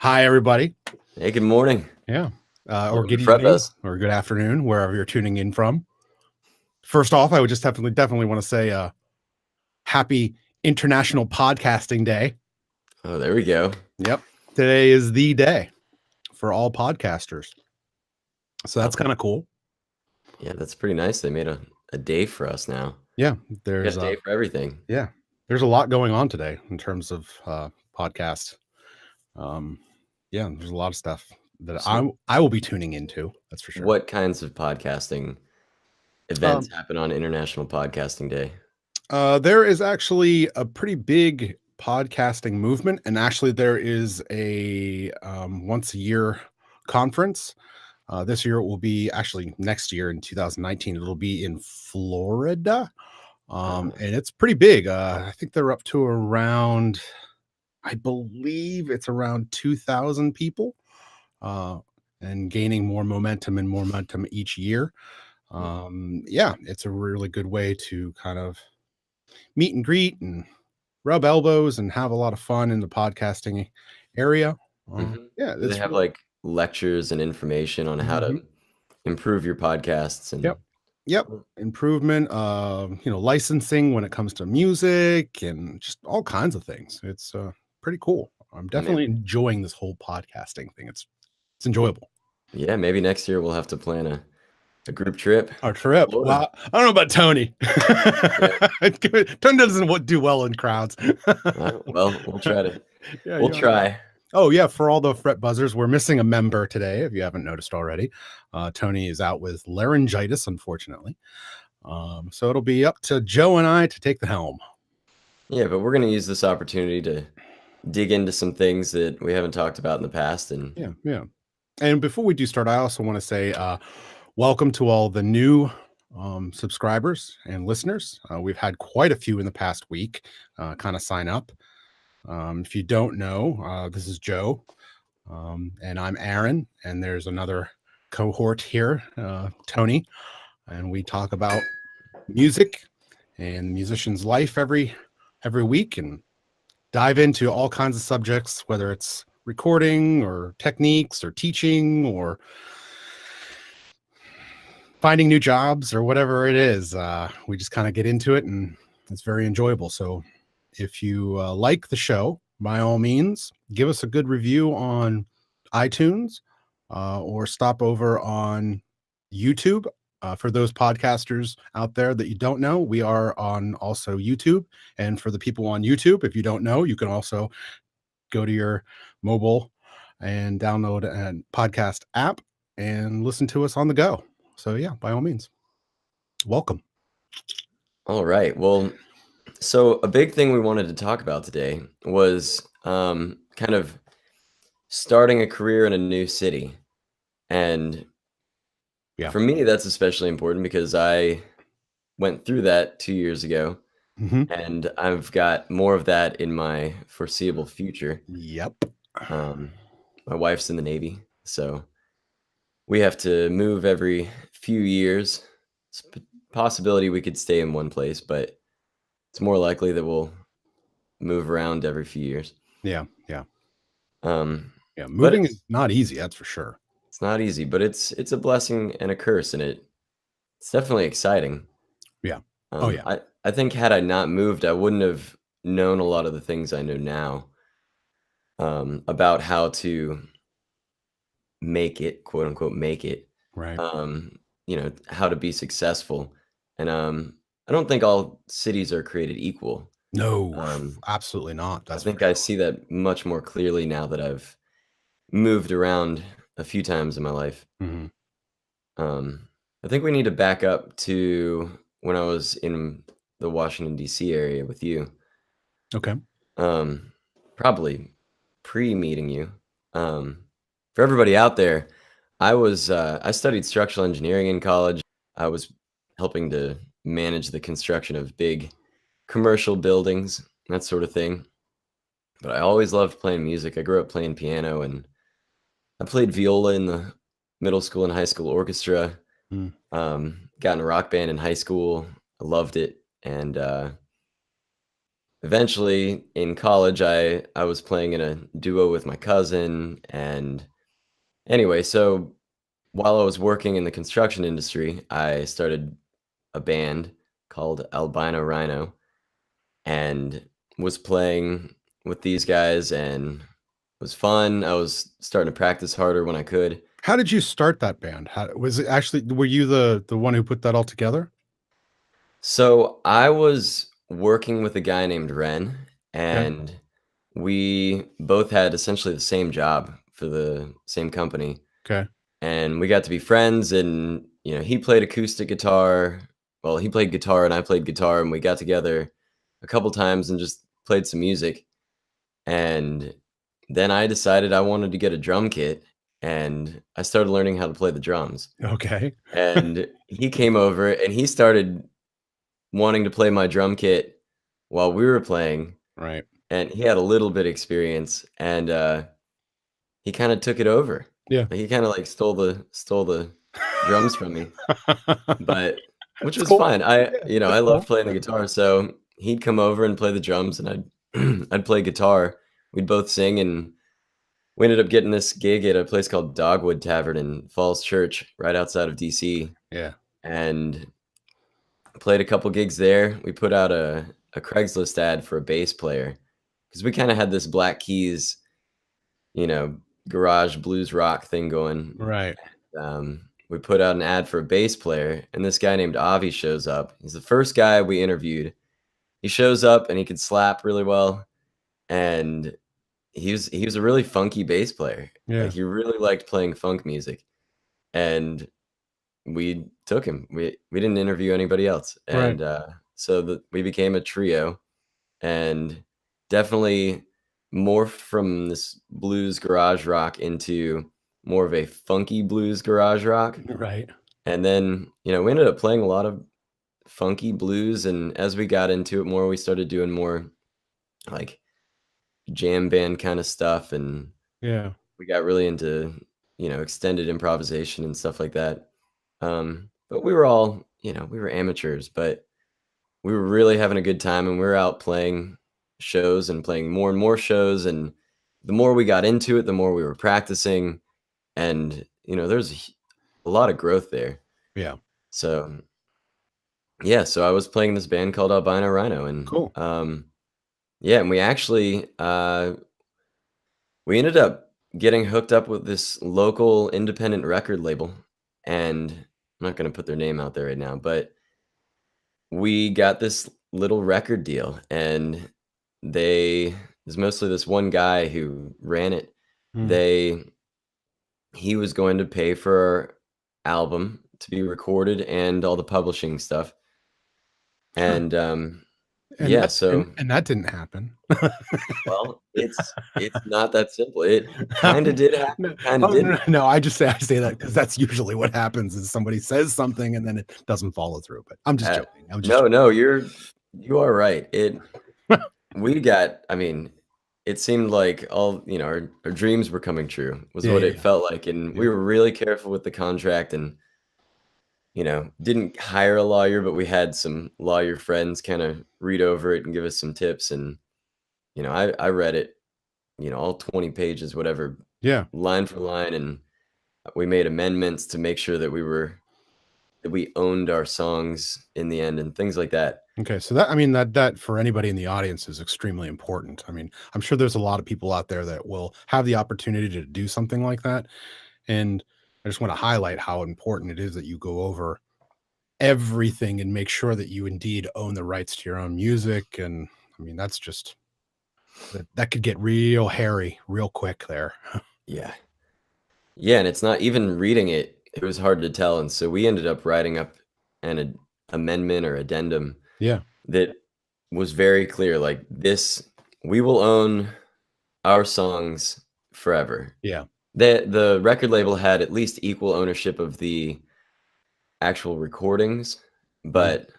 Hi, everybody. Hey, good morning. Yeah. Or Welcome to good Fret evening Buzz. or good afternoon, wherever you're tuning in from. First off, I would just definitely want to say happy International Podcasting Day. Oh, there we go. Yep. Today is the day for all podcasters. So that's kind of cool. Yeah, that's pretty nice. They made a day for us now. Yeah. We There's got a day for everything. yeah. There's a lot going on today in terms of podcasts. Yeah, there's a lot of stuff that So I will be tuning into. That's for sure. what kinds of podcasting events Um, happen on International Podcasting Day? There is actually a pretty big podcasting movement, and actually, there is a once a year conference. This year it will be actually next year in 2019. It'll be in Florida, Oh, and it's pretty big. I think they're up to around, I believe it's around 2,000 people, uh, and gaining more momentum each year. Yeah, it's a really good way to kind of meet and greet and rub elbows and have a lot of fun in the podcasting area. hmm. Yeah, Do they it's have like lectures and information on how to mhm. improve your podcasts and Yep. Yep. Improvement, licensing when it comes to music and just all kinds of things. It's pretty cool. I'm maybe, definitely enjoying this whole podcasting thing. It's enjoyable. yeah, maybe next year we'll have to plan a group trip Our to trip. Florida. Well, I don't know about Tony. Yeah. Tony doesn't do well in crowds. Well, Yeah, we'll you don't know. try. Oh yeah, for all the fret buzzers, we're missing a member today. If you haven't noticed already, Tony is out with laryngitis, unfortunately. So it'll be up to Joe and I to take the helm. Yeah, but we're going to use this opportunity to dig into some things that we haven't talked about in the past. And Yeah, yeah. And before we do start, I also want to say welcome to all the new subscribers and listeners. We've had quite a few in the past week kind of sign up. If you don't know, this is Joe, and I'm Aaron, and there's another cohort here, Tony, and we talk about music and the musician's life every week and dive into all kinds of subjects, whether it's recording or techniques or teaching or finding new jobs or whatever it is. We just kind of get into it, and it's very enjoyable. So if you like the show, by all means, give us a good review on iTunes or stop over on YouTube. For those podcasters out there that you don't know, we are on also YouTube. And for the people on YouTube, if you don't know, you can also go to your mobile and download a podcast app and listen to us on the go. So, yeah, by all means, welcome. all right. Well, so a big thing we wanted to talk about today was kind of starting a career in a new city. And Yeah. for me, that's especially important because I went through that 2 years ago Mm-hmm. and I've got more of that in my foreseeable future. Yep. Um, my wife's in the Navy, so we have to move every few years. It's a possibility we could stay in one place, but it's more likely that we'll move around every few years. Yeah. Yeah. Um, Yeah. but Moving is not easy, that's for sure. it's not easy, but it's a blessing and a curse, and it's definitely exciting. Yeah. Oh, yeah. I think had I not moved, I wouldn't have known a lot of the things I know now about how to make it, quote unquote, make it. Right. How to be successful, and I don't think all cities are created equal. No, Um, absolutely not. I That's for think I sure. see that much more clearly now that I've moved around a few times in my life. Mhm. I think we need to back up to when I was in the Washington, D.C. area with you. Okay. Um, Probably pre-meeting you. For everybody out there, I studied structural engineering in college. I was helping to manage the construction of big commercial buildings, that sort of thing. But I always loved playing music. I grew up playing piano and I played viola in the middle school and high school orchestra. Mm. Got in a rock band in high school. I loved it. And eventually in college, I was playing in a duo with my cousin, and anyway, so while I was working in the construction industry, I started a band called Albino Rhino and was playing with these guys, and it was fun. I was starting to practice harder when I could. How did you start that band? How was it actually, were you the one who put that all together? So I was working with a guy named Ren, Okay. and we both had essentially the same job for the same company. Okay. And we got to be friends, and he played acoustic guitar. Well, he played guitar and I played guitar, and we got together a couple times and just played some music. And then I decided I wanted to get a drum kit, and I started learning how to play the drums. Okay. And he came over and he started wanting to play my drum kit while we were playing, Right. and he had a little bit of experience, and he kind of took it over. Yeah. He kind of like stole the drums from me, but which It's was cool. fine. I Yeah, you know that's I cool. loved playing the guitar, so he'd come over and play the drums, and I'd play guitar. We'd both sing, and we ended up getting this gig at a place called Dogwood Tavern in Falls Church, right outside of DC, Yeah. and played a couple gigs there. We put out a Craigslist ad for a bass player because we kind of had this Black Keys, you know, garage blues rock thing going. Right. We put out an ad for a bass player, and this guy named Avi shows up. He's the first guy we interviewed. He shows up and he could slap really well, and he was a really funky bass player. Like, Yeah. he really liked playing funk music, and we took him. We didn't interview anybody else, Right. and so we became a trio, and definitely morphed from this blues garage rock into more of a funky blues garage rock. Right. And then we ended up playing a lot of funky blues, and as we got into it more, we started doing more like jam band kind of stuff, and Yeah. we got really into extended improvisation and stuff like that. But we were all, we were amateurs, but we were really having a good time, and we were out playing shows and playing more and more shows, and the more we got into it, the more we were practicing, and there's a lot of growth there. Yeah. So yeah, so I was playing in this band called Albino Rhino, and Cool. yeah, and we actually we ended up getting hooked up with this local independent record label, and I'm not going to put their name out there right now, but we got this little record deal, and there's mostly this one guy who ran it. Mm. They He was going to pay for our album to be recorded and all the publishing stuff. Huh. And And yeah, that and so and that didn't happen. well, it's not that simple. It kind of did happen, No, kind of oh, no, didn't. no, I say that because that's usually what happens is somebody says something and then it doesn't follow through, but I'm just Uh, joking. I'm just no, no, you are right. We got, I mean, it seemed like all, our dreams were coming true, was Yeah, what yeah, it yeah. felt like. And we Yeah. were really careful with the contract, and, didn't hire a lawyer, but we had some lawyer friends kind of read over it and give us some tips. And, I read it, all 20 pages, whatever, Yeah. line for line. And we made amendments to make sure that we owned our songs in the end and things like that. Okay, so that I mean that for anybody in the audience is extremely important. I mean, I'm sure there's a lot of people out there that will have the opportunity to do something like that, and I just want to highlight how important it is that you go over everything and make sure that you indeed own the rights to your own music. And I mean, that's just that could get real hairy real quick there. Yeah. Yeah, and it's not even reading it, it was hard to tell, and so we ended up writing up amendment or addendum Yeah. that was very clear, like, this we will own our songs forever. Yeah. The record label had at least equal ownership of the actual recordings, Right. but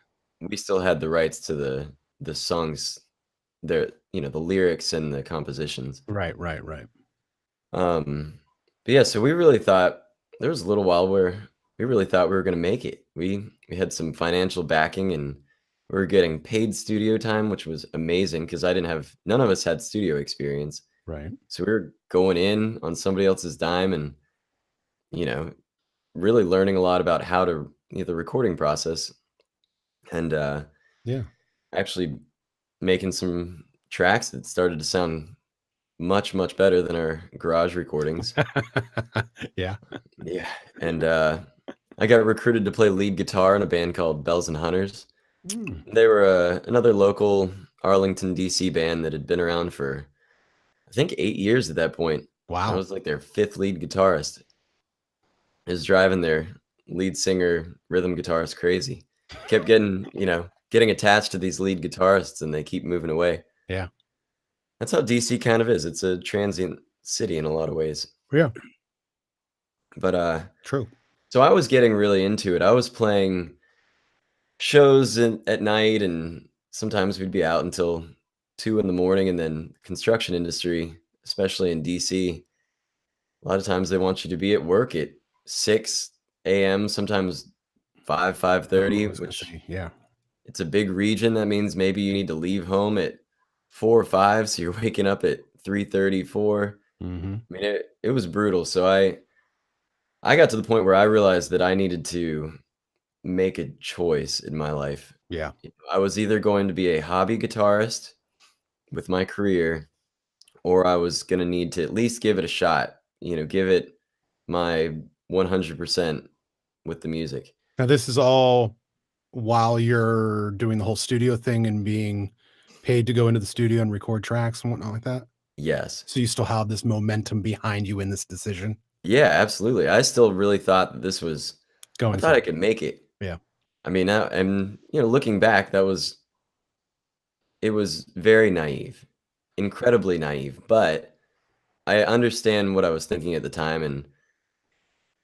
we still had the rights to the songs, the lyrics and the compositions. Right. Right. Right. But yeah, so we really thought there was a little while where we really thought we were going to make it. We had some financial backing, and We were getting paid studio time, which was amazing because none of us had studio experience. Right. So we were going in on somebody else's dime and, you know, really learning a lot about how to, the recording process, and Yeah. actually making some tracks that started to sound much, much better than our garage recordings. Yeah. Yeah. And I got recruited to play lead guitar in a band called Bells and Hunters. Mm. They were another local Arlington, DC band that had been around for, I think, 8 years at that point. I Wow. was like their fifth lead guitarist. I was driving their lead singer, rhythm guitarist crazy. Kept getting attached to these lead guitarists, and they keep moving away. Yeah. That's how DC kind of is. It's a transient city in a lot of ways. Yeah. But True. so I was getting really into it. I was playing shows at night, and sometimes we'd be out until 2 in the morning. And then construction industry, especially in DC, a lot of times they want you to be at work at 6 a.m., sometimes 5:30, I was gonna which say, yeah. it's a big region. That means maybe you need to leave home at 4 or 5, so you're waking up at 3:34. Mm-hmm. I mean, it was brutal. So I got to the point where I realized that I needed to make a choice in my life. Yeah. I was either going to be a hobby guitarist with my career, or I was going to need to at least give it a shot, give it my 100% with the music. Now this is all while you're doing the whole studio thing and being paid to go into the studio and record tracks and whatnot like that. Yes. So you still have this momentum behind you in this decision Yeah, absolutely. I still really thought that I going thought I through. could make it. Yeah. I mean, and looking back, it was very naive, incredibly naive, but I understand what I was thinking at the time, and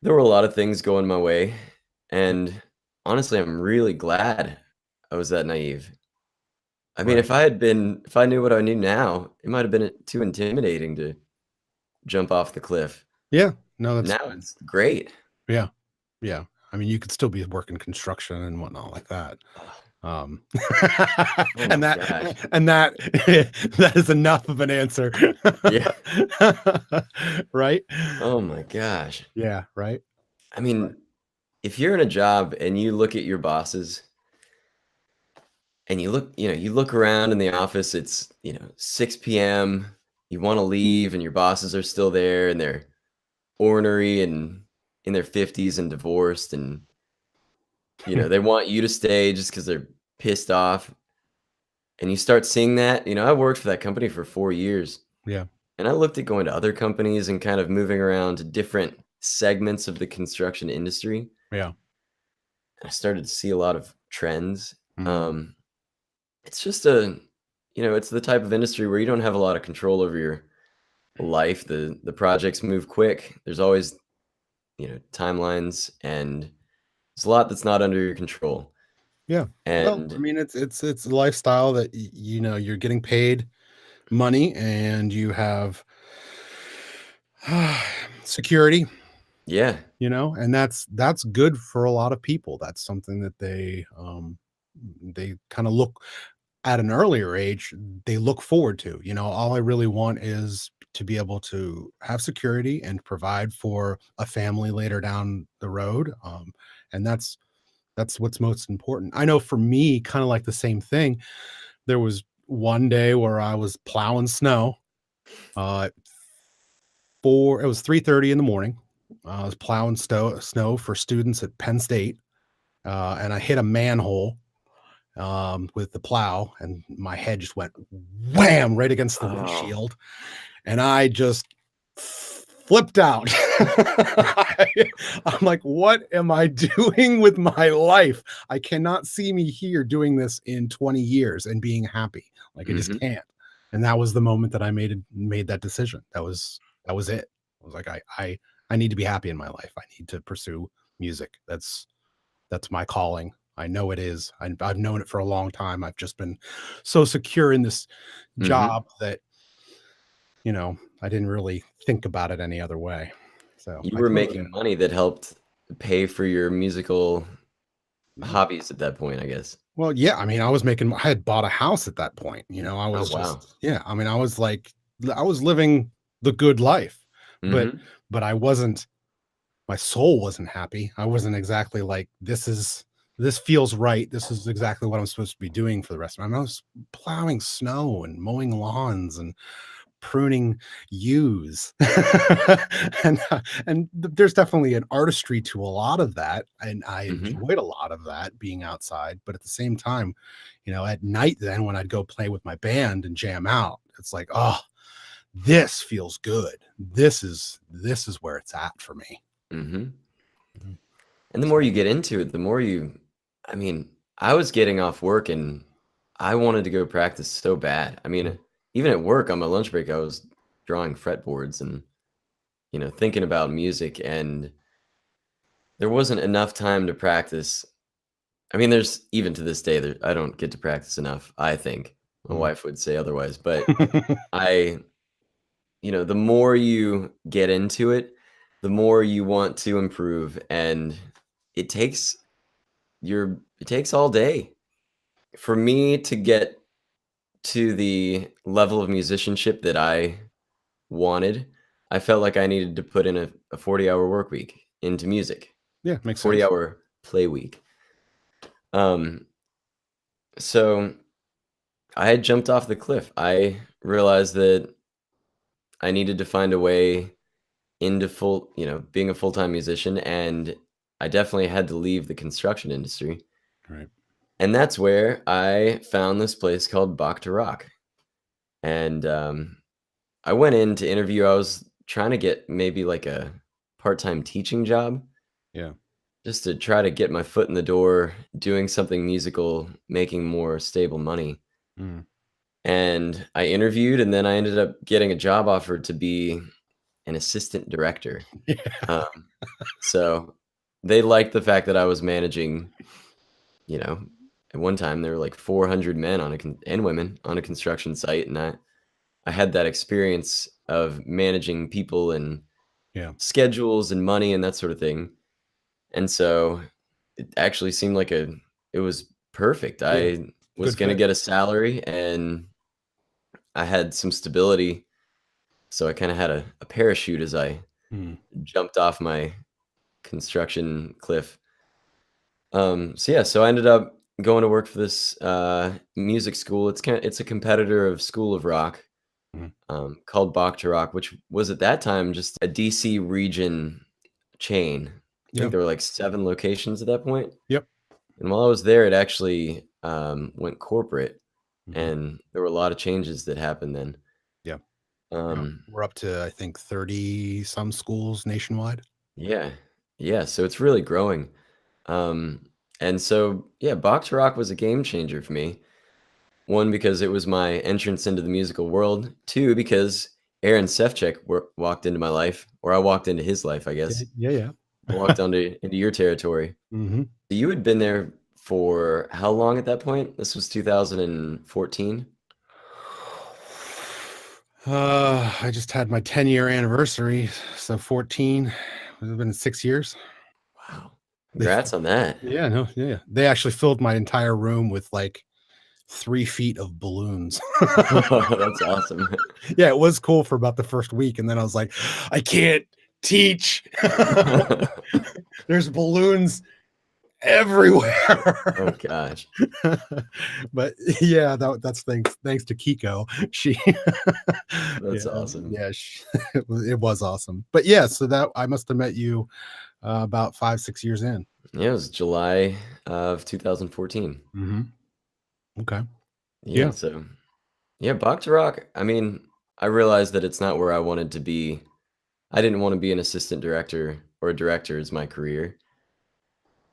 there were a lot of things going my way, and honestly, I'm really glad I was that naive. I mean, Right. if I knew what I knew now, it might have been too intimidating to jump off the cliff. Yeah. No, that's Now it's great. yeah. Yeah. I mean, you could still be working construction and whatnot like that. Ugh, Um, oh and my gosh. that is enough of an answer. Yeah. Right? Oh my gosh. Yeah, right? I Right. mean, if you're in a job and you look at your bosses and you look around in the office, it's, 6 p.m., you want to leave and your bosses are still there and they're ornery and in their 50s and divorced, and they want you to stay just because they're pissed off. And you start seeing that. I worked for that company for 4 years, Yeah. and I looked at going to other companies and kind of moving around to different segments of the construction industry. Yeah. I started to see a lot of trends. Mhm. Um, it's just it's the type of industry where you don't have a lot of control over your life. The projects move quick. There's always, timelines, and there's a lot that's not under your control. Yeah. Well, I And mean, it's a lifestyle that you're getting paid money and you have security, yeah, and that's good for a lot of people. That's something that they kind of look at an earlier age, they look forward to. All I really want is to be able to have security and provide for a family later down the road. And that's what's most important. I know for me, kind of like the same thing. There was one day where I was plowing snow. At it was 3:30 in the morning. I was plowing snow for students at Penn State, and I hit a manhole with the plow, and my head just went wham right against the oh, windshield, and I just flipped out. I'm like, what am I doing with my life? I cannot see me here doing this in 20 years and being happy. Like I just hmm can't. And that was the moment that I made that decision. That was it. I was like, I need to be happy in my life. I need to pursue music. That's my calling. I know it is. I've known it for a long time. I've just been so secure in this hmm job that I didn't really think about it any other way. So you I were totally get making money that helped pay for your musical hobbies at that point, I guess. Well, yeah, I mean, I had bought a house at that point, I Oh, was wow. just yeah, I mean, I was like I was living the good life, but Mhm. I wasn't my soul wasn't happy. I wasn't exactly like, this feels right. This is exactly what I'm supposed to be doing for the rest of my I was plowing snow and mowing lawns and pruning yews. There's definitely an artistry to a lot of that, and I Mhm. enjoyed a lot of that being outside, but at the same time, at night then when I'd go play with my band and jam out, it's like, "Oh, this feels good. This is where it's at for me." Mhm. Mhm. And the more So you get into it, the more I mean, I was getting off work and I wanted to go practice so bad. I mean, mm, even at work on my lunch break, I was drawing fretboards and, thinking about music, and there wasn't enough time to practice. I mean, there's even to this day there I don't get to practice enough, I think. My mm. wife would say otherwise, but I the more you get into it, the more you want to improve, and it takes it takes all day. For me to get to the level of musicianship that I wanted, I felt like I needed to put in a 40-hour work week into music, Yeah, makes sense. 40-hour play week. Um, so I had jumped off the cliff. I realized that I needed to find a way into being a full-time musician, and I definitely had to leave the construction industry. Right. And that's where I found this place called Bach to Rock. And I went in to interview. I was trying to get maybe like a part-time teaching job Yeah. just to try to get my foot in the door doing something musical, making more stable money. Mm. And I interviewed, and then I ended up getting a job offer to be an assistant director. Yeah. Um, so they liked the fact that I was managing, you know, at one time there were like 400 men and women on a construction site, and I had that experience of managing people and Yeah. schedules and money and that sort of thing. And so it actually seemed like it was perfect. Yeah. I was Good going to fit. get a salary and I had some stability. So I kind of had a parachute as I Mm. jumped off my construction cliff. So yeah, so I ended up going to work for this music school. It's a competitor of School of Rock, Mhm. called Bach to Rock, which was at that time just a DC region chain. I think Yep. there were like 7 locations at that point. Yep. And while I was there, it actually went corporate, Mhm. and there were a lot of changes that happened then. Yeah. Yeah. Um, We're up to, I think, 30 some schools nationwide. yeah, yeah. So it's really growing. Um, and so yeah, Bach to Rock was a game changer for me. One, because it was my entrance into the musical world. Two, because Aaron Sefcik walked into my life, or I walked into his life, I Yeah. guess. Yeah. I walked into your territory. Mhm. You had been there for how long at that point? This was 2014? I just had my 10-year anniversary, so 14. It's been 6 years. Wow. They f Congrats on that. Yeah, no, yeah. They actually filled my entire room with, like, 3 feet of balloons. That's awesome. Yeah, it was cool for about the first week, and then I was like, "I can't teach. There's balloons Oh everywhere." gosh. But yeah, that's thanks to Kiko. She That's yeah, awesome. yeah, it was awesome. But yeah, so that I must have met you, about 5, 6 years in. Yeah, it was July of 2014. Mhm. Okay. Yeah, Yeah. so yeah, Bach to Rock. I mean, I realized that it's not where I wanted to be. I didn't want to be an assistant director or a director as my career,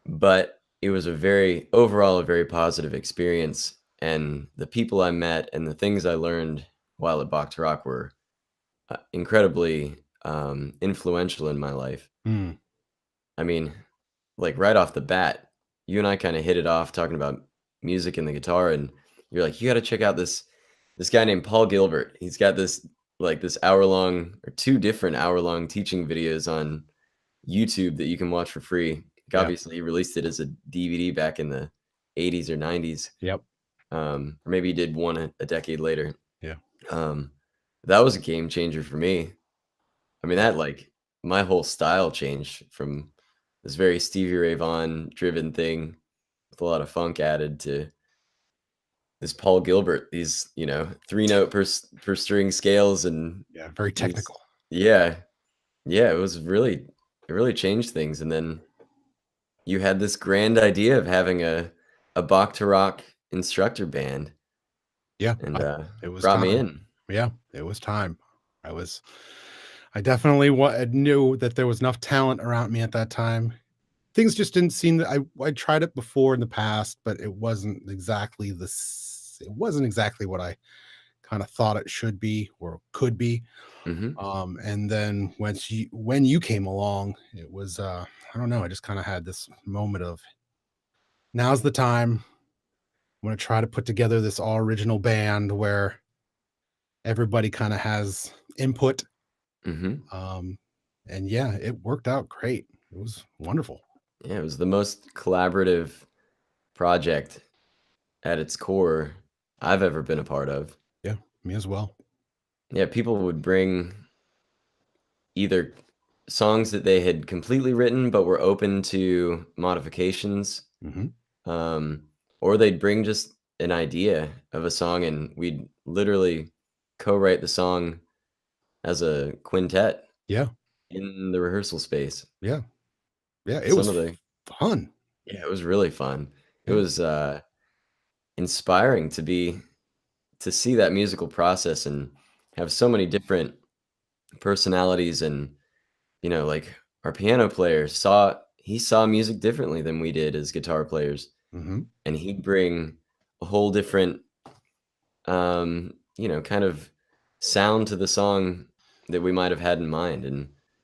but it was overall a very positive experience. And the people I met and the things I learned while at Bach to Rock were incredibly influential in my life. Mm. I mean, like right off the bat, you and I kind of hit it off talking about music and the guitar, and you're like, you got to check out this guy named Paul Gilbert. He's got this hour long or 2 different hour long teaching videos on YouTube that you can watch for free. Yeah. Obviously, he released it as a DVD back in the 80s or 90s. Yep. Or maybe he did one a decade later. Yeah. That was a game changer for me. I mean, that like my whole style changed from this very Stevie Ray Vaughan driven thing with a lot of funk added to this Paul Gilbert, these, 3-note per string scales and Yeah. Very these, technical. yeah. Yeah, it really changed things. And then you had this grand idea of having a Bach to rock instructor band Yeah. and It was brought me time. in. Yeah. It was time. I definitely knew that there was enough talent around me at that time. Things just didn't seem that I tried it before in the past, but it wasn't exactly it wasn't exactly what I kind of thought it should be or could be. Hmm. And then when you came along, it was I don't know, I just kind of had this moment of now's the time. I'm going to try to put together this all original band where everybody kind of has input. Hmm. Um, and yeah, it worked out great. It was wonderful. Yeah, it was the most collaborative project at its core I've ever been a part of. Yeah, me as well. Yeah, people would bring either songs that they had completely written but were open to modifications, Hmm. um, or they'd bring just an idea of a song and we'd literally co-write the song as a quintet Yeah, in the rehearsal space. yeah, yeah. It Some was of the fun. Yeah, it was really fun. It Yeah. was inspiring to see that musical process and have so many different personalities. And like our piano player saw music differently than we did as guitar players, Hmm. and he'd bring a whole different kind of sound to the song that we might have had in mind.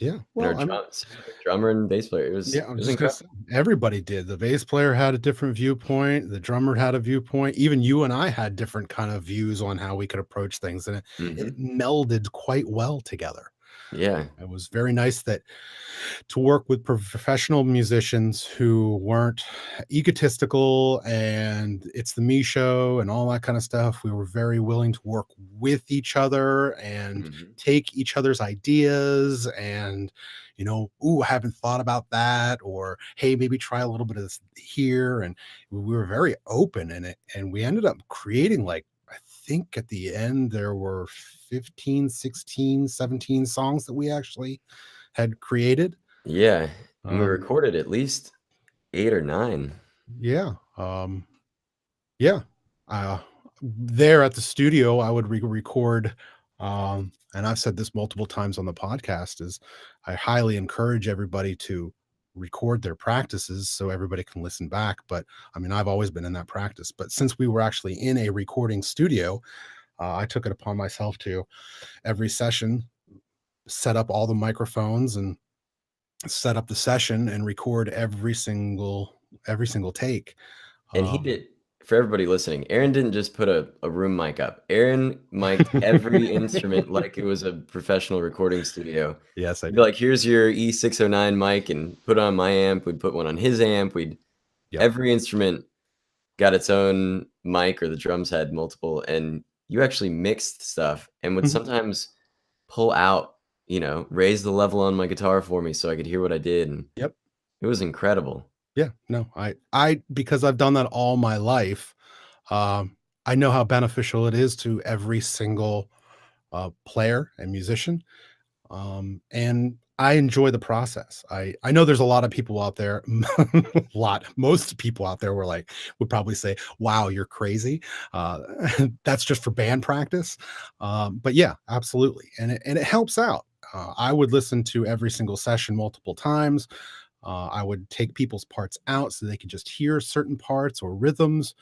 Yeah. And our Well, I mean, same with our drummer and bass player, it was yeah, it I'm was just gonna incredible. say everybody did. The bass player had a different viewpoint. The drummer had a viewpoint. Even you and I had different kind of views on how we could approach things, and it Hmm. melded quite well together. Yeah. It was very nice that to work with professional musicians who weren't egotistical and it's the me show and all that kind of stuff. We were very willing to work with each other and Hmm. take each other's ideas and, ooh, I haven't thought about that, or hey, maybe try a little bit of this here. And we were very open in it. And we ended up creating, like, I think at the end there were 15, 16, 17 songs that we actually had created. Yeah, and we Um, recorded at least 8 or 9. yeah, yeah. Uh, there at the studio, I would record, and I've said this multiple times on the podcast, is I highly encourage everybody to record their practices so everybody can listen back. But I mean, I've always been in that practice. But since we were actually in a recording studio, I took it upon myself to every session set up all the microphones and set up the session and record every single take. And he Um, did for everybody listening, Aaron didn't just put a room mic up. Aaron mic'd every instrument like it was a professional recording studio. yes, I He'd be did. like, "Here's your E609 mic," and put it on my amp. We'd put one on his amp. Yep. Every instrument got its own mic, or the drums had multiple, and you actually mixed stuff and would Mhm. sometimes pull out, raise the level on my guitar for me so I could hear what I did, and Yep. it was incredible. Yeah. No, I because I've done that all my life. Um, I know how beneficial it is to every single player and musician. And I enjoy the process. I know there's a lot of people out there, most people out there would probably say, "Wow, you're crazy." Uh, that's just for band practice. But yeah, absolutely, and it helps out. I would listen to every single session multiple times. I would take people's parts out so they could just hear certain parts or rhythms,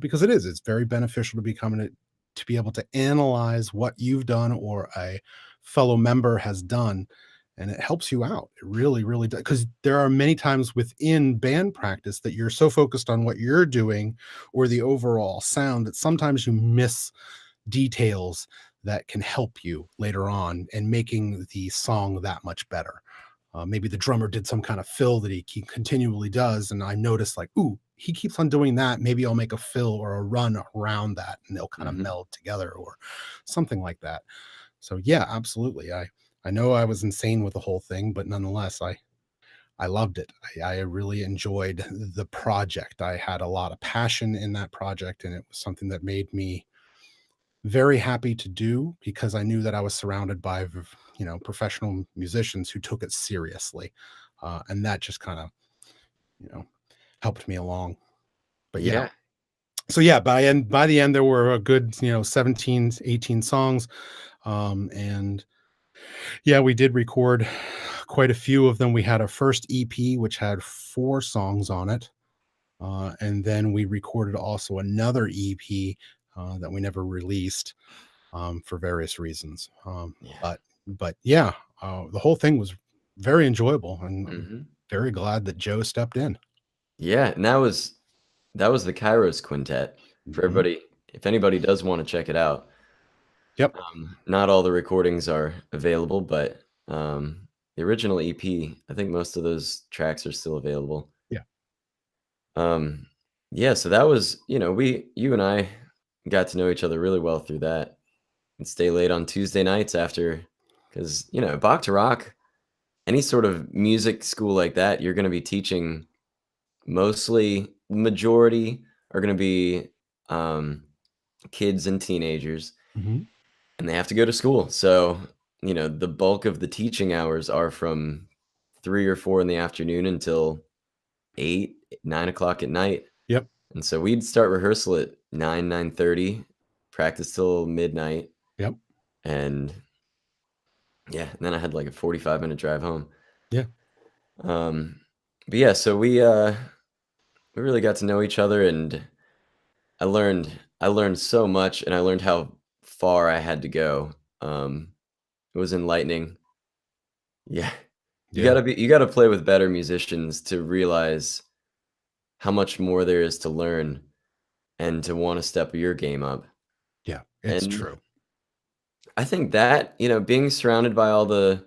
because it's very beneficial to be able to analyze what you've done or a fellow member has done, and it helps you out. It really, really does, because there are many times within band practice that you're so focused on what you're doing or the overall sound that sometimes you miss details that can help you later on and making the song that much better. maybe the drummer did some kind of fill that he continually does, and I noticed like, ooh, he keeps on doing that. Maybe I'll make a fill or a run around that, and they'll kind of Mhm. meld together or something like that. So yeah, absolutely. I know I was insane with the whole thing, but nonetheless, I loved it. I really enjoyed the project. I had a lot of passion in that project, and it was something that made me very happy to do because I knew that I was surrounded by, professional musicians who took it seriously, and that just kind of, you know, helped me along. But yeah, Yeah. so yeah, by the end, there were a good, 17, 18 songs, and yeah, we did record quite a few of them. We had our first EP, which had 4 songs on it. And then we recorded also another EP that we never released for various reasons. Yeah. But yeah, the whole thing was very enjoyable, and I'm Mhm. very glad that Joe stepped in. Yeah, and that was the Kairos Quintet for Mhm. everybody. If anybody does wanna check it out, Yep. not all the recordings are available, but, the original EP, I think most of those tracks are still available. Yeah. Um, yeah, so that was you and I got to know each other really well through that and stay late on Tuesday nights after, because Bach to Rock, any sort of music school like that, you're gonna be teaching mostly majority are gonna be, um, kids and teenagers, Hmm. and they have to go to school. So, the bulk of the teaching hours are from 3 or 4 in the afternoon until 8, 9 o'clock at night. Yep. And so we'd start rehearsal at 9, 9:30, practice till midnight, Yep. and yeah, and then I had like a 45-minute drive home. Yeah. Um, but yeah, so we really got to know each other, and I learned so much, and I learned how far I had to go. It was enlightening. Yeah. Yeah. You gotta play with better musicians to realize how much more there is to learn and to wanna step your game up. Yeah. It's And true. I think that, being surrounded by all the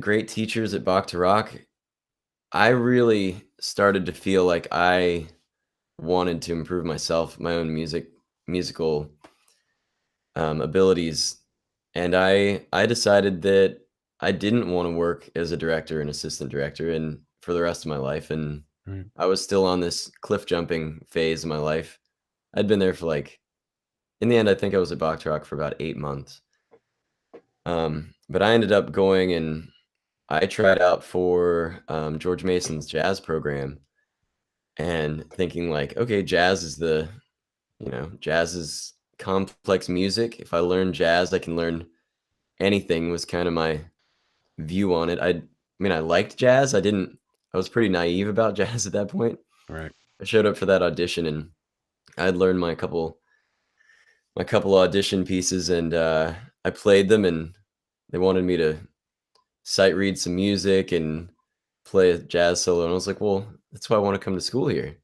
great teachers at Bach to Rock, I really started to feel like I wanted to improve myself, my own musical abilities, and I decided that I didn't want to work as a director and assistant director and for the rest of my life, and Right. I was still on this cliff jumping phase of my life. I'd been there for like, in the end, I think I was at Bach Rock for about 8 months. But I ended up going and I tried out for George Mason's jazz program and thinking like, okay, jazz is complex music. If I learn jazz, I can learn anything, was kind of my view on it. I mean, I liked jazz. I was pretty naive about jazz at that point. Right. I showed up for that audition and I'd learned my couple audition pieces, and I played them, and they wanted me to sight read some music and play a jazz solo, and I was like, "Well, that's why I want to come to school here."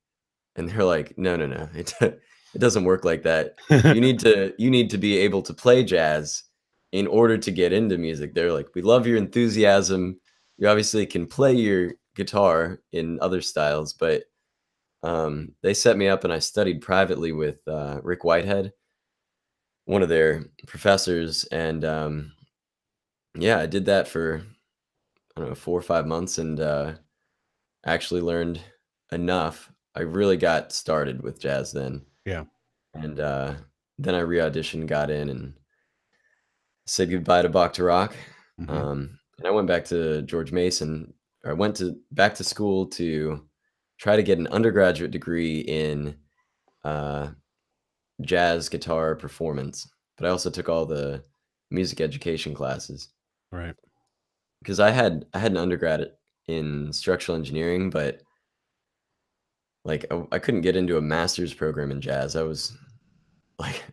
And they're like, "No, no, no. It doesn't work like that. You need to be able to play jazz in order to get into music." They're like, "We love your enthusiasm. You obviously can play your guitar in other styles, but." They set me up, and I studied privately with Rick Whitehead, one of their professors, and yeah, I did that for, I don't know, 4 or 5 months, and actually learned enough. I really got started with jazz then, Yeah. and then I re-auditioned, got in, and said goodbye to Bach to Rock. Hmm. And I went back to George Mason, or I went to back to school to try to get an undergraduate degree in uh, jazz guitar performance. But I also took all the music education classes Right. because I had an undergrad in structural engineering, but like I couldn't get into a master's program in jazz. I was like,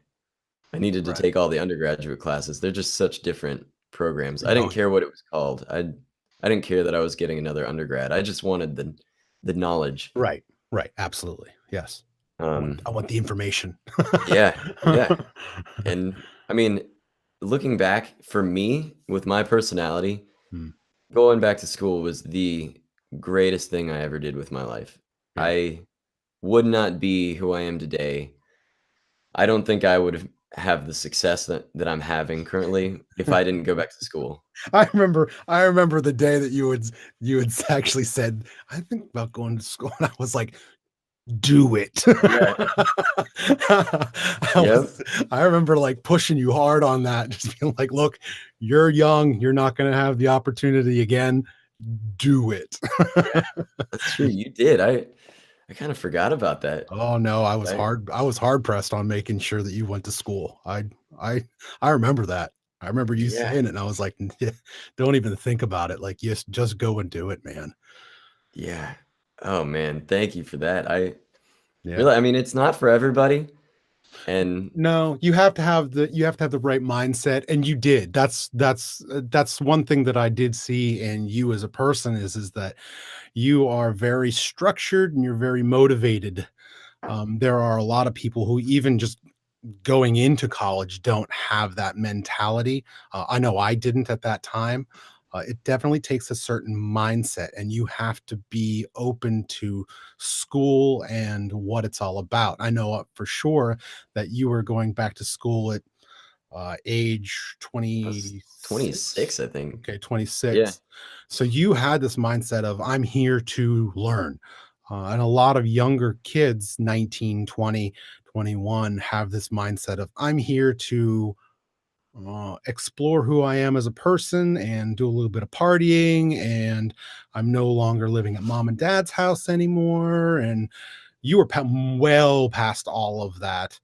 I needed to Right. take all the undergraduate classes. They're just such different programs. I Oh, didn't care what it was called. I didn't care that I was getting another undergrad. I just wanted the knowledge. right. Right. Absolutely. Yes. Um, I want the information. yeah, yeah. And I mean, looking back, for me, with my personality, Hmm. going back to school was the greatest thing I ever did with my life. Yeah. I would not be who I am today. I don't think I would have the success that I'm having currently if I didn't go back to school. I remember the day that you had actually said, "I think about going to school," and I was like, "Do it." Yeah. I Yep. was I remember, like, pushing you hard on that, just being like, "Look, you're young, you're not gonna have the opportunity again. Do it." Yeah. That's true. You did. I kind of forgot about that. Oh, no, I I was hard pressed on making sure that you went to school. I I remember that. I remember you Yeah. saying it, and I was like, "Don't even think about it, like, just go and do it, man." Yeah. Oh man, thank you for that. I Yeah. really, I mean, it's not for everybody, and No, you have to have the right mindset, and you did. That's one thing that I did see in you as a person is that you are very structured and you're very motivated. There are a lot of people who even just going into college don't have that mentality. I know I didn't at that time. It definitely takes a certain mindset, and you have to be open to school and what it's all about. I know for sure that you were going back to school at age I was 26, 26. I think. Okay, Yeah. 26. So you had this mindset of, I'm here to learn. And a lot of younger kids, 19, 20, 21, have this mindset of, I'm here to explore who I am as a person and do a little bit of partying. And I'm no longer living at mom and dad's house anymore. And you were well past all of that.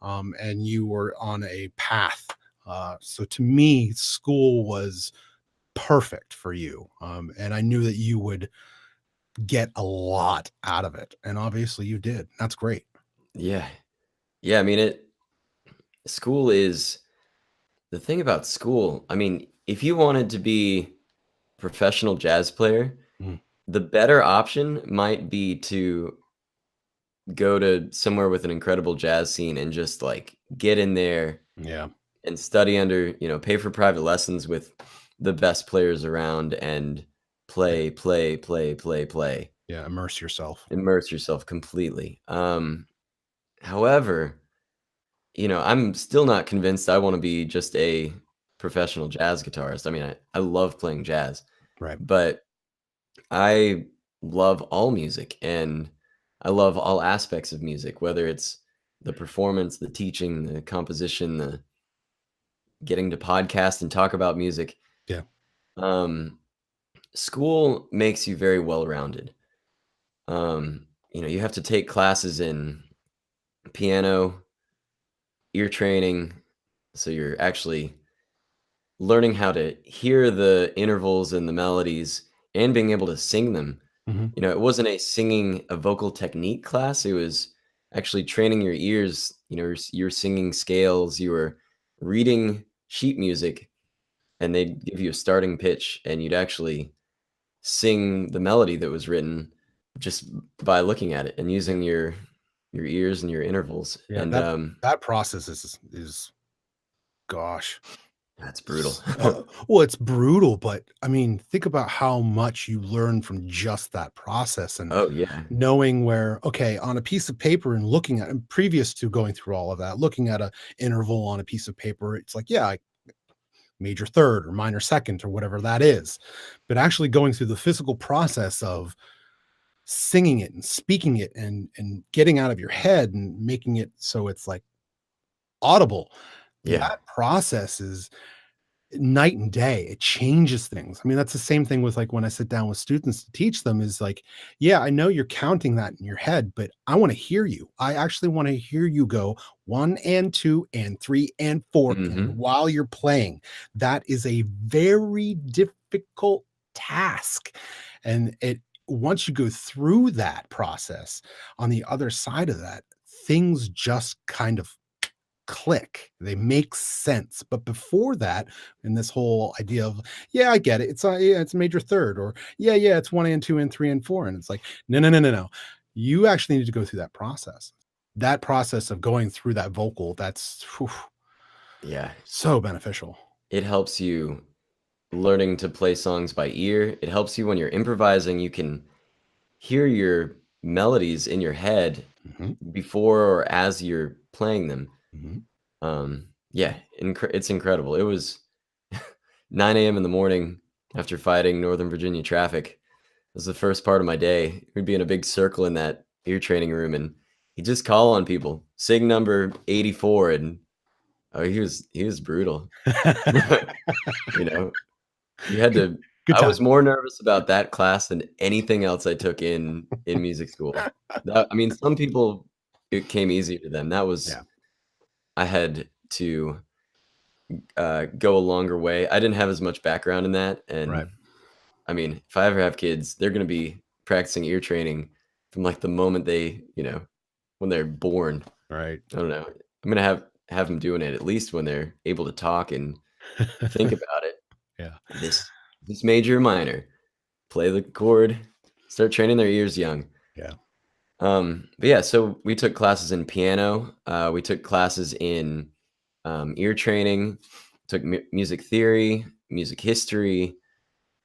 And you were on a path. So to me, school was perfect for you. And I knew that you would get a lot out of it. And obviously you did. That's great. Yeah. Yeah, I mean, school is the thing about school. I mean, if you wanted to be a professional jazz player, Mm, the better option might be to go to somewhere with an incredible jazz scene and just like get in there yeah. and study under, pay for private lessons with the best players around and Yeah. play, play, play, play, play. Yeah. Immerse yourself. Immerse yourself completely. However, I'm still not convinced I want to be just a professional jazz guitarist. I mean, I love playing jazz, Right. but I love all music and I love all aspects of music, whether it's the performance, the teaching, the composition, the getting to podcast and talk about music. Yeah. Um, School makes you very well-rounded. You have to take classes in piano, ear training, so you're actually learning how to hear the intervals and the melodies and being able to sing them. Hmm. It wasn't a vocal technique class. It was actually training your ears, your singing scales. You were reading sheet music and they'd give you a starting pitch and you'd actually sing the melody that was written just by looking at it and using your ears and your intervals. Yeah. And That process is gosh. that's brutal. Well, it's brutal, but I mean, think about how much you learn from just that process and Oh yeah. knowing where, okay, on a piece of paper and looking at and previous to going through all of that, looking at a interval on a piece of paper, it's like, yeah, major third or minor second or whatever that is. But actually going through the physical process of singing it and speaking it and getting out of your head and making it so it's like audible, Yeah. that process is night and day. It changes things. I mean, that's the same thing with like when I sit down with students to teach them is like, yeah, I know you're counting that in your head, but I want to hear you. I actually want to hear you go one and two and three and four. And Hmm. while you're playing, that is a very difficult task. And once you go through that process, on the other side of that, things just kind of click. They make sense. But before that, in this whole idea of, yeah, I get it. Yeah, it's major third, or yeah, it's one and two and three and four. And it's like, no, no, no, no, no. You actually need to go through that process. That process of going through that vocal, that's whew, Yeah. so beneficial. It helps you learning to play songs by ear. It helps you when you're improvising. You can hear your melodies in your head Mhm, before or as you're playing them. mhm. Yeah, it's incredible. It was 9 a.m. in the morning after fighting Northern Virginia traffic. It was the first part of my day. We'd be in a big circle in that ear training room, and he'd just call on people, sing number 84, and oh, he was brutal. You know, you had to. Good I was time. more nervous about that class than anything else I took in music school. I mean, some people it came easy to them. That was Yeah, I had to go a longer way. I didn't have as much background in that, right, and I mean, if I ever have kids, they're gonna be practicing ear training from like the moment when they're born. right. I don't know. I'm gonna have them doing it at least when they're able to talk and think about it. Yeah, This major or minor, play the chord, start training their ears young. yeah. But yeah, so we took classes in piano. We took classes in ear training, took music theory, music history.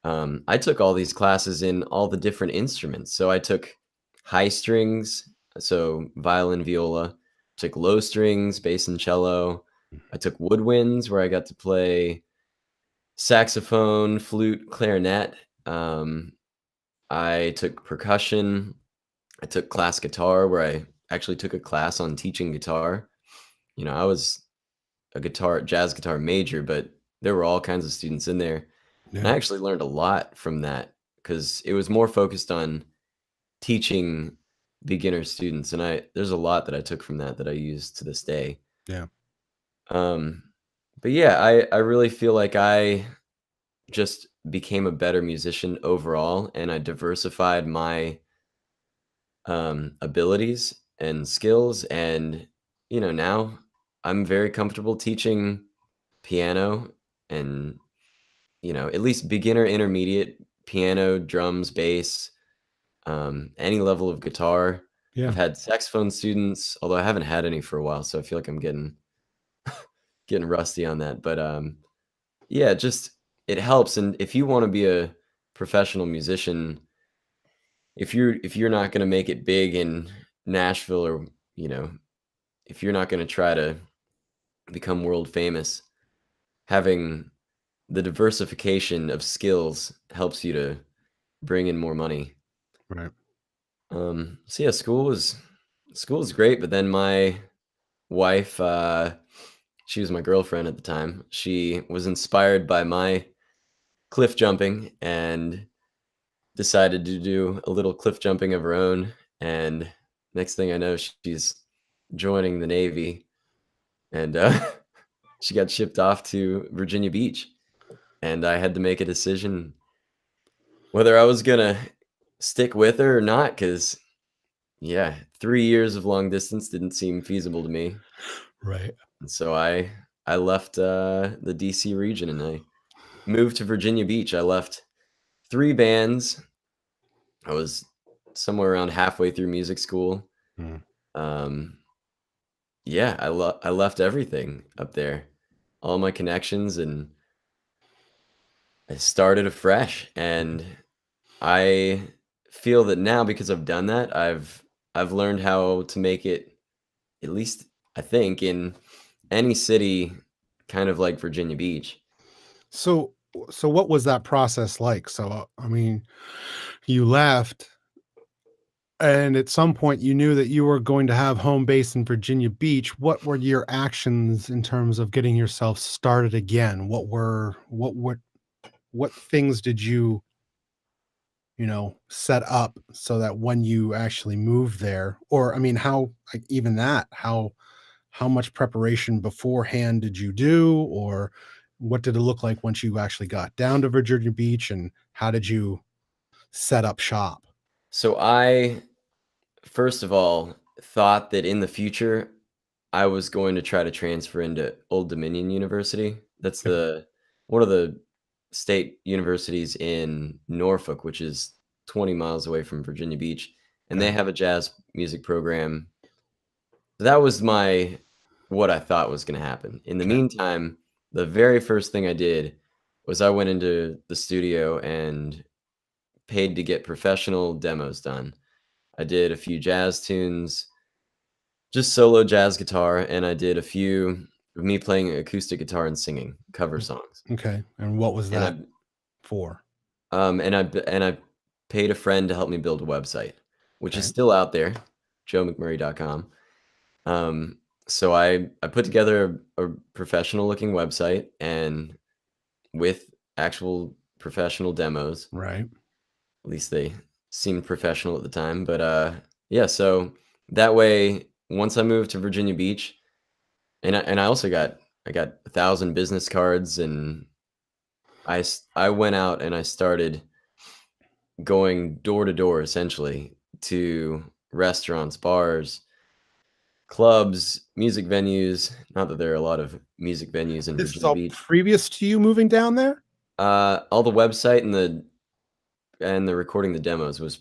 I took all these classes in all the different instruments. So I took high strings, so violin, viola, took low strings, bass and cello. I took woodwinds where I got to play saxophone, flute, clarinet. Um, I took percussion. I took class guitar where I actually took a class on teaching guitar. I was a jazz guitar major, but there were all kinds of students in there. And Yeah, I actually learned a lot from that because it was more focused on teaching beginner students. And there's a lot that I took from that I use to this day. yeah. Um, but yeah, I really feel like I just became a better musician overall, and I diversified my abilities and skills. And now I'm very comfortable teaching piano and at least beginner, intermediate piano, drums, bass, any level of guitar. I've Yeah, had saxophone students, although I haven't had any for a while, so I feel like I'm getting rusty on that. But yeah, just it helps. And if you want to be a professional musician, if you're not going to make it big in Nashville, or you know if you're not going to try to become world famous, having the diversification of skills helps you to bring in more money. right. So yeah, school was great, but then my wife, she was my girlfriend at the time. She was inspired by my cliff jumping and decided to do a little cliff jumping of her own. And next thing I know, she's joining the Navy, and she got shipped off to Virginia Beach, and I had to make a decision whether I was gonna stick with her or not. Because yeah, 3 years of long distance didn't seem feasible to me, Right. and so I left the DC region and I moved to Virginia Beach. I left 3 bands. I was somewhere around halfway through music school. Mm, Um, yeah, I left everything up there, all my connections, and I started afresh. mhm. And I feel that now, because I've done that, I've learned how to make it, at least I think, in any city, kind of like Virginia Beach. So, so what was that process like? So, I mean, you left, and at some point you knew that you were going to have home base in Virginia Beach. What were your actions in terms of getting yourself started again? What things did you, set up so that when you actually moved there, or I mean, how, like, even that, how much preparation beforehand did you do, or what did it look like once you actually got down to Virginia Beach, and how did you set up shop? So I, first of all, thought that in the future I was going to try to transfer into Old Dominion University. That's Okay. the one of the state universities in Norfolk, which is 20 miles away from Virginia Beach, and Okay. they have a jazz music program. That was what I thought was going to happen. In the Okay. meantime, the very first thing I did was I went into the studio and paid to get professional demos done. I did a few jazz tunes, just solo jazz guitar, and I did a few of me playing acoustic guitar and singing cover songs. Okay. And what was And that for? I paid a friend to help me build a website, which is Okay. still out there, joemcmurray.com. So I put together a professional looking website and with actual professional demos. Right. At least they seemed professional at the time. But yeah, so that way, once I moved to Virginia Beach, and I also got 1,000 business cards, and I went out and I started going door to door essentially to restaurants, bars, clubs, music venues. Not that there are a lot of music venues in This is Virginia all Beach. previous to you moving down there? All the website and the recording the demos was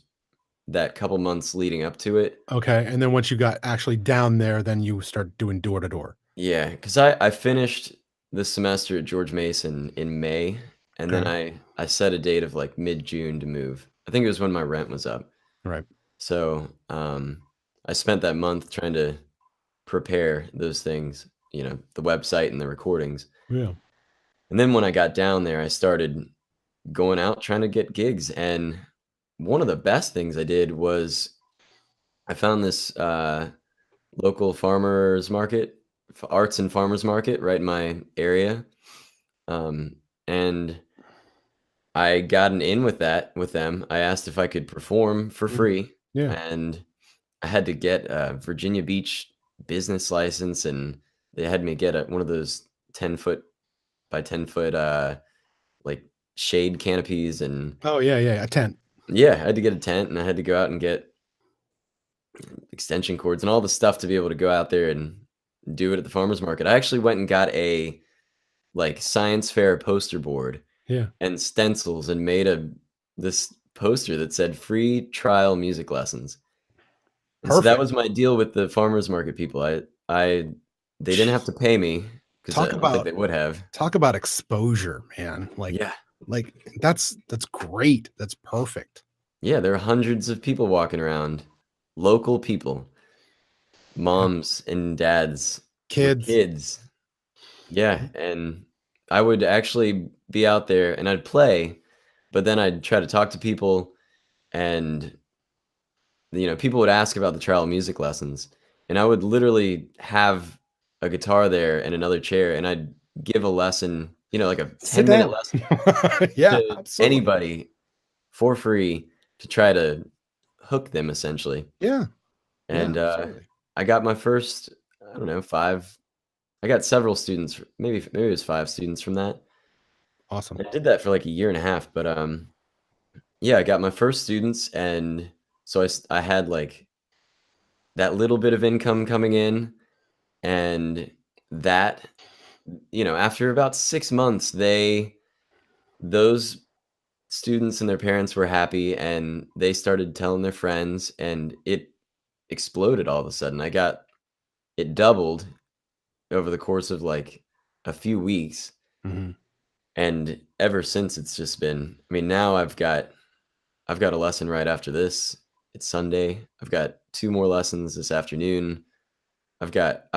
that couple months leading up to it. Okay. And then once you got actually down there, then you start doing door to door. Yeah, because I finished the semester at George Mason in May, and then Okay. I set a date of like mid-June to move. I think it was when my rent was up. Right. So I spent that month trying to prepare those things, the website and the recordings. Yeah. And then when I got down there, I started going out trying to get gigs. And one of the best things I did was I found this local farmers market, arts and farmers market right in my area. And I got an in with them. I asked if I could perform for free, Yeah. and I had to get a Virginia Beach business license, and they had me get one of those 10-foot by 10-foot like shade canopies, and Oh, yeah. Yeah. A tent. yeah, I had to get a tent, and I had to go out and get extension cords and all the stuff to be able to go out there and do it at the farmers market. I actually went and got a like science fair poster board Yeah. and stencils and made this poster that said free trial music lessons. And so that Perfect. was my deal with the farmers market people. I they didn't have to pay me because I Talk don't think about they would have. talk about exposure, man. Yeah. Like that's great. That's perfect. Yeah, there are hundreds of people walking around, local people, Yeah. moms and dads with Kids. kids. Yeah, and I would actually be out there and I'd play, but then I'd try to talk to people, and people would ask about the trial music lessons, and I would literally have a guitar there and another chair, and I'd give a lesson, like a Sit 10-minute down. lesson Yeah, to absolutely. anybody for free to try to hook them essentially. Yeah. Yeah, And absolutely. I got my first, I don't know, 5. I got several students, maybe it was 5 students from that. Awesome. I did that for like a year and a half, but yeah, I got my first students, and so I had like that little bit of income coming in, and that after about 6 months, those students and their parents were happy, and they started telling their friends, and it exploded all of a sudden. It doubled over the course of like a few weeks, Mhm. and ever since it's just been, I mean, now I've got a lesson right after this. It's Sunday. I've got 2 more lessons this afternoon. I've got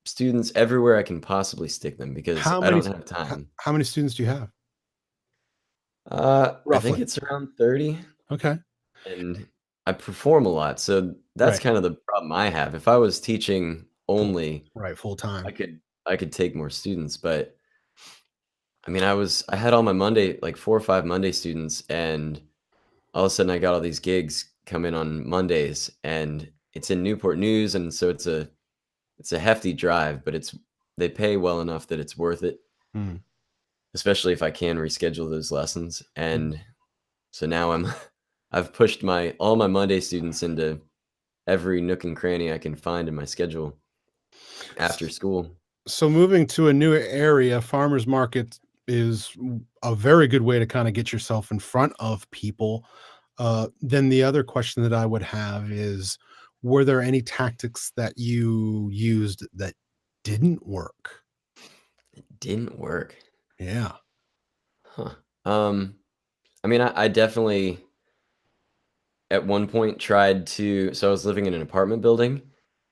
students everywhere I can possibly stick them because How I many don't have ho time. how many students do you have? I think Roughly. it's around 30, Okay. and I perform a lot, so that's Right. kind of the problem I have. If I was teaching Full only, right, full I time. could I could take more students, but I mean, I had all my Monday, like 4 or 5 Monday students, and all of a sudden I got all these gigs come in on Mondays, and it's in Newport News, and so it's a hefty drive, but they pay well enough that it's worth it, Mm. especially if I can reschedule those lessons. Mhm. And so now I've pushed all my Monday students into every nook and cranny I can find in my schedule after school. So moving to a new area, farmers market is a very good way to kind of get yourself in front of people. Then the other question that I would have is, were there any tactics that you used that didn't work? Didn't work. Yeah. Huh. I mean, I definitely at one point tried to. So I was living in an apartment building,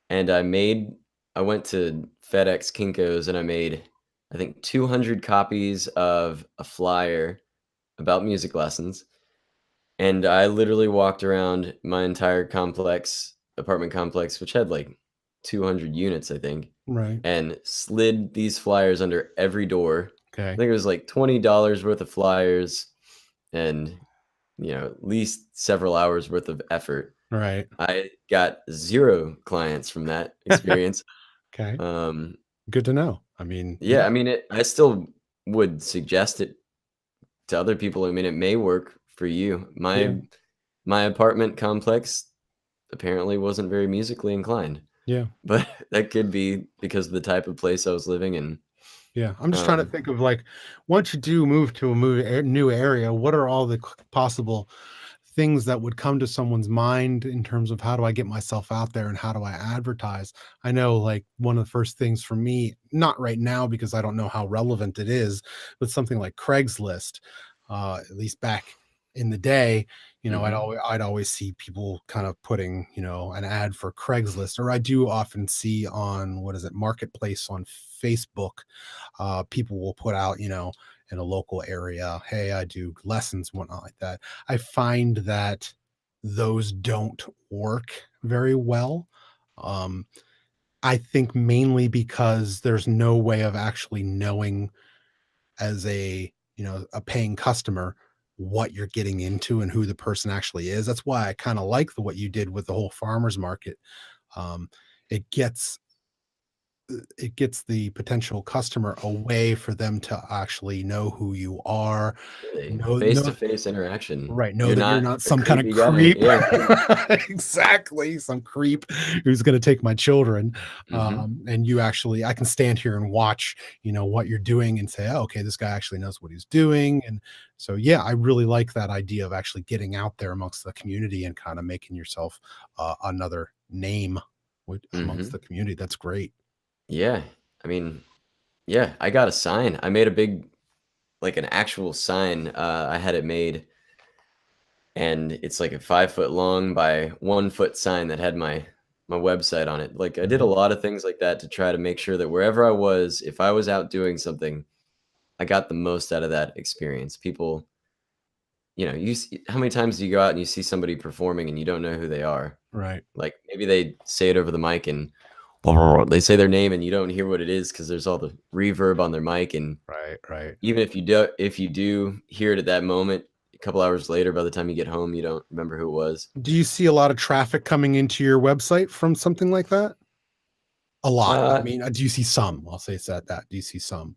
and I went to FedEx Kinko's and I made, I think, 200 copies of a flyer about music lessons. And I literally walked around my entire apartment complex, which had like 200 units, I think, Right. and slid these flyers under every door. I Okay. think it was like $20 worth of flyers and, at least several hours worth of effort. Right. I got 0 clients from that experience. Okay. Um, Good to know. I mean, yeah, yeah. I mean, I still would suggest it to other people. I mean, it may work for you. Yeah. My apartment complex apparently wasn't very musically inclined, Yeah. but that could be because of the type of place I was living in. Yeah, I'm just trying to Um, think of like, once you do move to a new area, what are all the possible things that would come to someone's mind in terms of how do I get myself out there and how do I advertise? I know like one of the first things for me, not right now because I don't know how relevant it is, but something like Craigslist, at least back in the day, mhm. I'd always see people kind of putting, an ad for Craigslist, or I do often see on what is it, Marketplace on Facebook, people will put out, in a local area, hey, I do lessons, whatnot like that. I find that those don't work very well. Um, I think mainly because there's no way of actually knowing as a paying customer what you're getting into and who the person actually is. That's why I kind of like what you did with the whole farmers market. Um, it gets it gets the potential customer away for them to actually know who you are, Really, know face-to-face interaction. right, know You're that you're not not a some kind of creepy guy. creep. Yeah. Exactly, some creep who's gonna take my children, Mhm, and you actually I can stand here and watch, what you're doing and say, "Oh, okay, this guy actually knows what he's doing," and so, yeah, I really like that idea of actually getting out there amongst the community and kinda making yourself, another name with amongst mhm. the community. That's great. Yeah. I mean, yeah, I got a sign. I made a big, like, an actual sign. I had it made, and it's like a 5 foot long by 1 foot sign that had my website on it. Like, I did a Mhm. lot of things like that to try to make sure that wherever I was, if I was out doing something, I got the most out of that experience. People, how many times do you go out and you see somebody performing and you don't know who they are? Right, Like, maybe they say it over the mic and they say their name and you don't hear what it is because there's all the reverb on their mic. And right, right. even if you do hear it at that moment, a couple hours later, by the time you get home, you don't remember who it was. Do you see a lot of traffic coming into your website from something like that? A lot. I Uh, mean, do you see some? I'll say it's at that. Do you see some?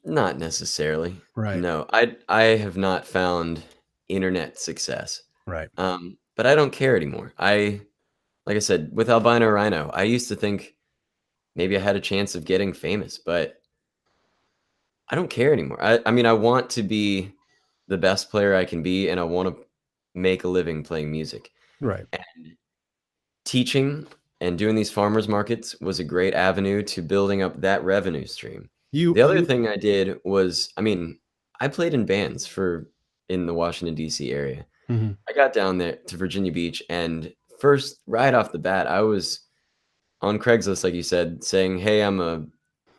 Not necessarily. Right, No, I have not found internet success. right, But I don't care anymore. Like I said, with Albino Rhino, I used to think maybe I had a chance of getting famous, but I don't care anymore. I mean, I want to be the best player I can be, and I want to make a living playing music. right. And teaching and doing these farmers markets was a great avenue to building up that revenue stream. You The other you thing I did was, I mean, I played in bands for in the Washington D.C. area. Mhm. I got down there to Virginia Beach, and first, right off the bat, I was on Craigslist, like you said, saying, "Hey, I'm a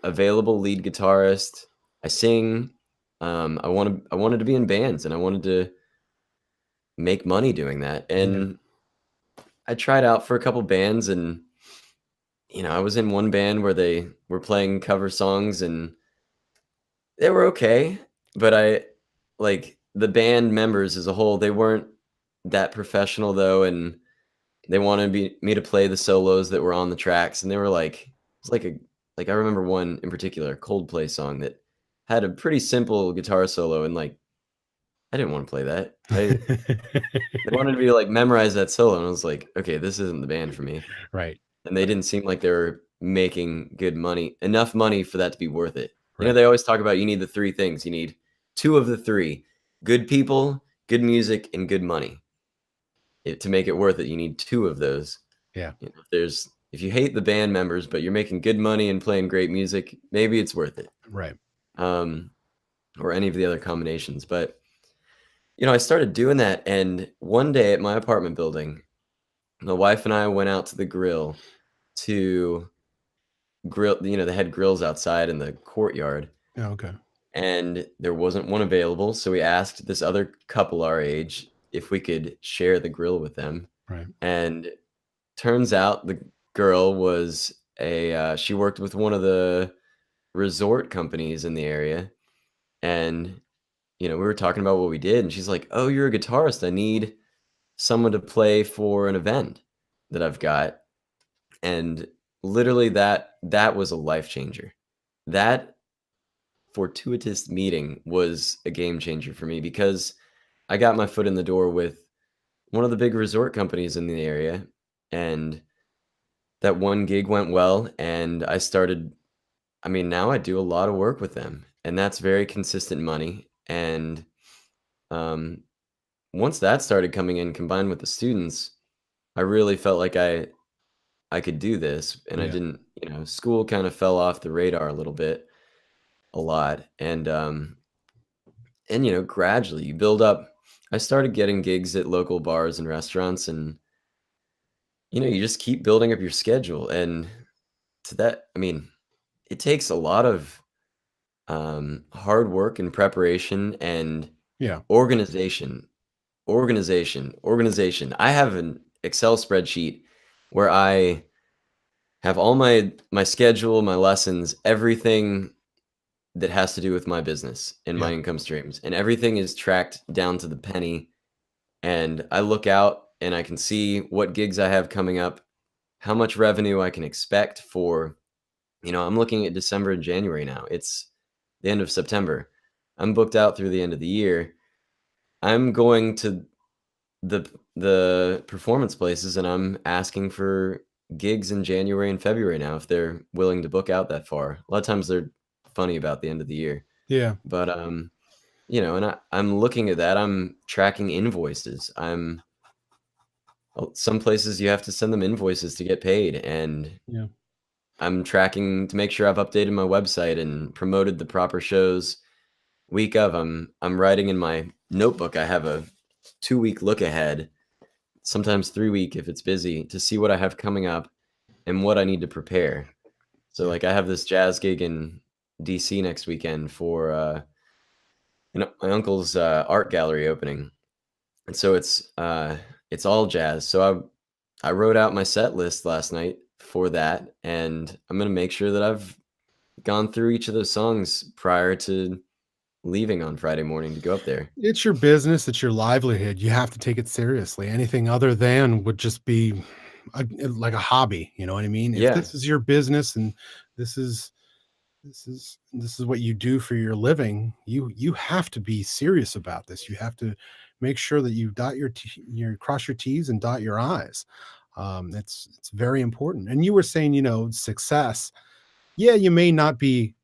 available lead guitarist. I sing. I wanted to be in bands, and I wanted to make money doing that." Yeah, And I tried out for a couple bands, and I was in one band where they were playing cover songs, and they were okay. But the band members as a whole, they weren't that professional though, and they wanted me to play the solos that were on the tracks, and they were like, it's like I remember one in particular, a Coldplay song that had a pretty simple guitar solo, and like I didn't want to play that. They wanted me to like memorize that solo, and I was like, okay, this isn't the band for me. right, And they didn't seem like they were making good money, enough money for that to be worth it. right. They always talk about you need the three things. You need two of the three: good people, good music, and good money. To make it worth it, you need two of those. Yeah, If you hate the band members, but you're making good money and playing great music, maybe it's worth it. right. Um, or any of the other combinations. But, I started doing that. And one day at my apartment building, the wife and I went out to the grill to grill, they had grills outside in the courtyard, Yeah, okay. and there wasn't one available. So we asked this other couple our age if we could share the grill with them. Right. And turns out the girl was she worked with one of the resort companies in the area. And, we were talking about what we did. And she's like, "Oh, you're a guitarist. I need someone to play for an event that I've got." And literally that was a life changer. That fortuitous meeting was a game changer for me, because I got my foot in the door with one of the big resort companies in the area, and that one gig went well, and now I do a lot of work with them, and that's very consistent money. And um, once that started coming in combined with the students, I really felt like I could do this, and I Yeah. didn't, school kind of fell off the radar a lot. And gradually you build up. I started getting gigs at local bars and restaurants, and you just keep building up your schedule. And to that, it takes a lot of hard work and preparation and Yeah. organization. Organization. I have an Excel spreadsheet where I have all my schedule, my lessons, everything that has to do with my business and Yeah. my income streams, and everything is tracked down to the penny. And I look out and I can see what gigs I have coming up, how much revenue I can expect for, I'm looking at December and January now. It's the end of September. I'm booked out through the end of the year. I'm going to the performance places, and I'm asking for gigs in January and February now if they're willing to book out that far. A lot of times they're funny about the end of the year. Yeah. But and I'm looking at that. I'm tracking invoices. Some places you have to send them invoices to get paid, and Yeah. I'm tracking to make sure I've updated my website and promoted the proper shows week of. I'm writing in my notebook. I have a 2-week look ahead, sometimes 3-week if it's busy, to see what I have coming up and what I need to prepare. So Yeah. like I have this jazz gig in DC next weekend for my uncle's art gallery opening. And so it's all jazz. So I wrote out my set list last night for that, and I'm going to make sure that I've gone through each of those songs prior to leaving on Friday morning to go up there. It's your business, it's your livelihood. You have to take it seriously. Anything other than would just be like a hobby, you know what I mean? If Yeah. this is your business and this is this is what you do for your living, you have to be serious about this. You have to make sure that you dot your cross your T's and dot your I's. It's very important. And you were saying, success. Yeah, you may not be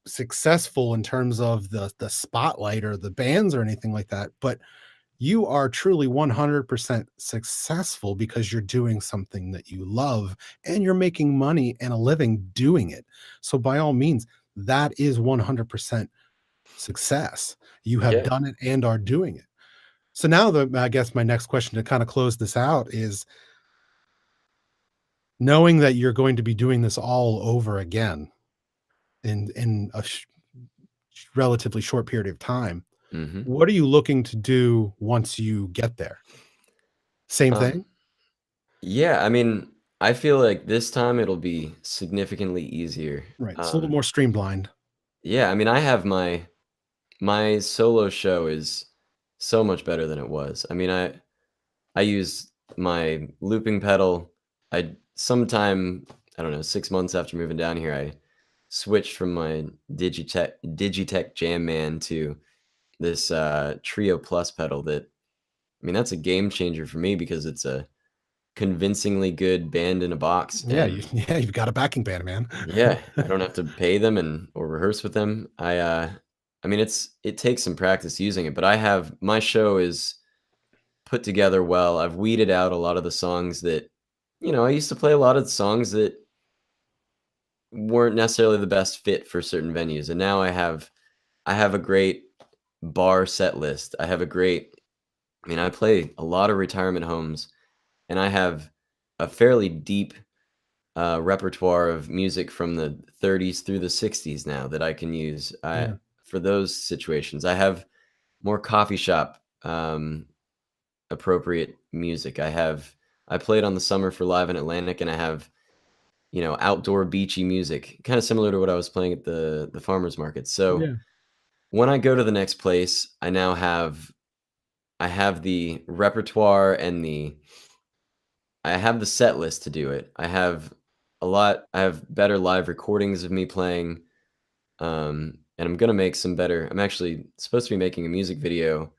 successful in terms of the spotlight or the bands or anything like that, but you are truly 100% successful because you're doing something that you love and you're making money and a living doing it. So by all means, that is 100% success. You have Yeah. done it and are doing it. So now I guess my next question to kind of close this out is, knowing that you're going to be doing this all over again in a relatively short period of time, Hmm. what are you looking to do once you get there? Same Um, thing? yeah, I feel like this time it'll be significantly easier. Right. It's a little more streamlined. Yeah, I have my solo show is so much better than it was. I use my looping pedal. I sometime, I don't know, 6 months after moving down here, I switched from my Digitech Jam Man to this Trio Plus pedal that, that's a game changer for me, because it's a convincingly good band in a box. Yeah, And yeah, you've got a backing band, man. yeah, I don't have to pay them or rehearse with them. It takes some practice using it, but my show is put together well. I've weeded out a lot of the songs that, I used to play a lot of the songs that weren't necessarily the best fit for certain venues. And now I have I have a great bar set list. I mean, I play a lot of retirement homes, and I have a fairly deep repertoire of music from the 30s through the 60s now that I can use Yeah. for those situations. I have more coffee shop appropriate music. I played on the Summer for Live in Atlantic, and I have outdoor beachy music, kind of similar to what I was playing at the farmers market. So Yeah. when I go to the next place, I have the repertoire and I have the set list to do it. I have better live recordings of me playing. And I'm gonna make some better. I'm actually supposed to be making a music video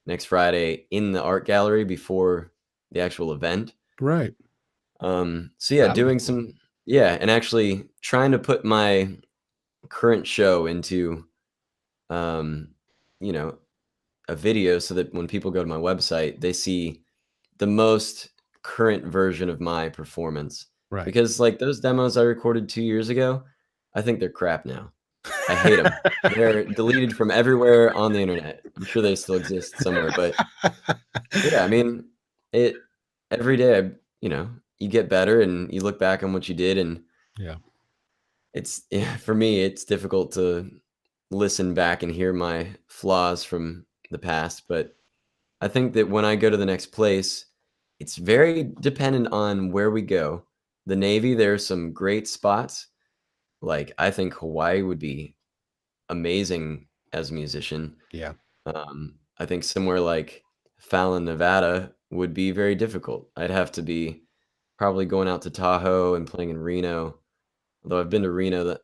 next Friday in the art gallery before the actual event. Right. So yeah, That'll be doing cool. some yeah, and actually trying to put my current show into um, you know, a video so that when people go to my website, they see the most current version of my performance. Right. Because like those demos I recorded 2 years ago, I think they're crap now. I hate them. They're deleted from everywhere on the internet. I'm sure they still exist somewhere, but yeah, I mean, it every day, you get better and you look back on what you did, and Yeah. it's yeah, for me, it's difficult to listen back and hear my flaws from the past, but I think that when I go to the next place, it's very dependent on where we go. The Navy, there are some great spots. Like, I think Hawaii would be amazing as a musician. Yeah. I think somewhere like Fallon, Nevada would be very difficult. I'd have to be probably going out to Tahoe and playing in Reno. Although I've been to Reno, that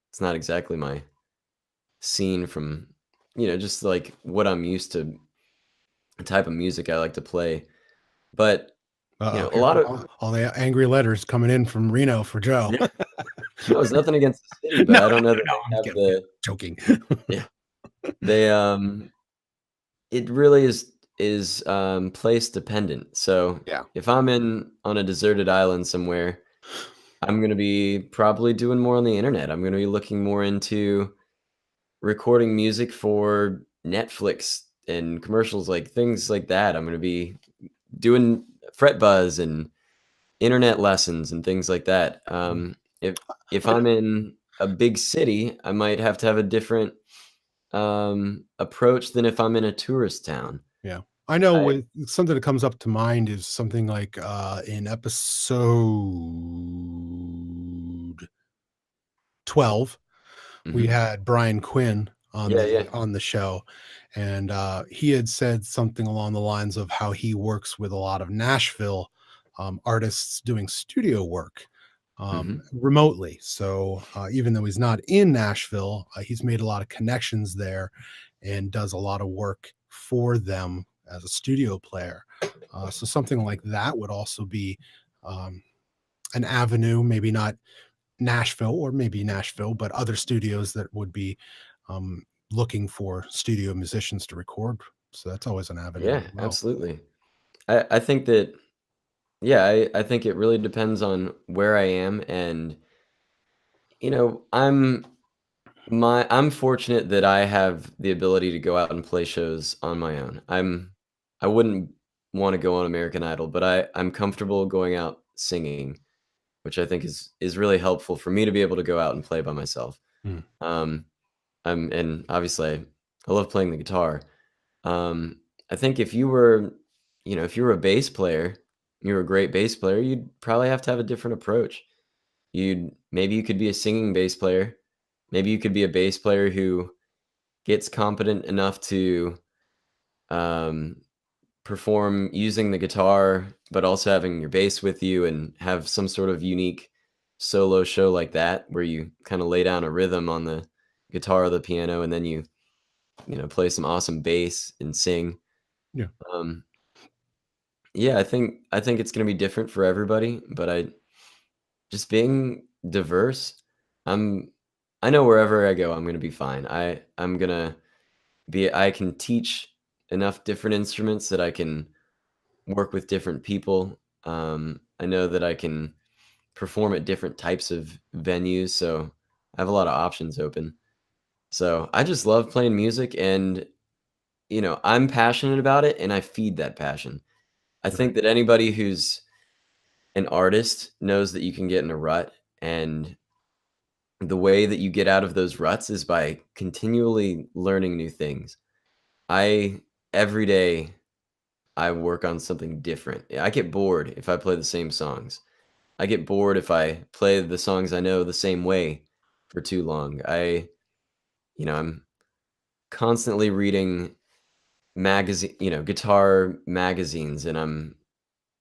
it's not exactly my scene from, just like what I'm used to, the type of music I like to play. But, Uh-oh, a here lot come of, all the angry letters coming in from Reno for Joe. yeah, no, it's nothing against the city, but No, I don't know that no, they I'm have kidding, the, joking. yeah, they, it really is place dependent. So Yeah. if I'm in on a deserted island somewhere, I'm gonna be probably doing more on the internet. I'm gonna be looking more into recording music for Netflix and commercials, like things like that. I'm gonna be doing fret buzz and internet lessons and things like that. Yeah. If I I'm in a big city, I might have to have a different approach than if I'm in a tourist town. Yeah. I know I with something that comes up to mind is something like, in episode 12, we mhm. had Brian Quinn Yeah, yeah. on the show, and, he had said something along the lines of how he works with a lot of Nashville, artists doing studio work, Mhm. remotely. So, even though he's not in Nashville, he's made a lot of connections there and does a lot of work for them as a studio player. So something like that would also be, um, an avenue, maybe not Nashville or maybe Nashville, but other studios that would be, um, looking for studio musicians to record. So that's always an avenue Yeah, as well. absolutely. I think that yeah, I think it really depends on where I am, and, I'm fortunate that I have the ability to go out and play shows on my own. I wouldn't wanna go on American Idol, but I'm comfortable going out singing, which I think is really helpful for me to be able to go out and play by myself. Mm. Um, and obviously, I love playing the guitar. I think if you were a bass player, you were a great bass player, you'd probably have to have a different approach. Maybe you could be a singing bass player. Maybe you could be a bass player who gets competent enough to um, perform using the guitar, but also having your bass with you and have some sort of unique solo show like that, where you kind of lay down a rhythm on the guitar or the piano, and then you play some awesome bass and sing. Yeah. Um, yeah, I think it's gonna be different for everybody, but I just being diverse. I'm I know wherever I go, I'm gonna be fine. I can teach enough different instruments that I can work with different people. I know that I can perform at different types of venues, so I have a lot of options open. So I just love playing music, and I'm passionate about it, and I feed that passion. I Right. think that anybody who's an artist knows that you can get in a rut, and the way that you get out of those ruts is by continually learning new things. I every day I work on something different. I get bored if I play the same songs. I get bored if I play the songs I know the same way for too long. I'm constantly reading guitar magazines, and I'm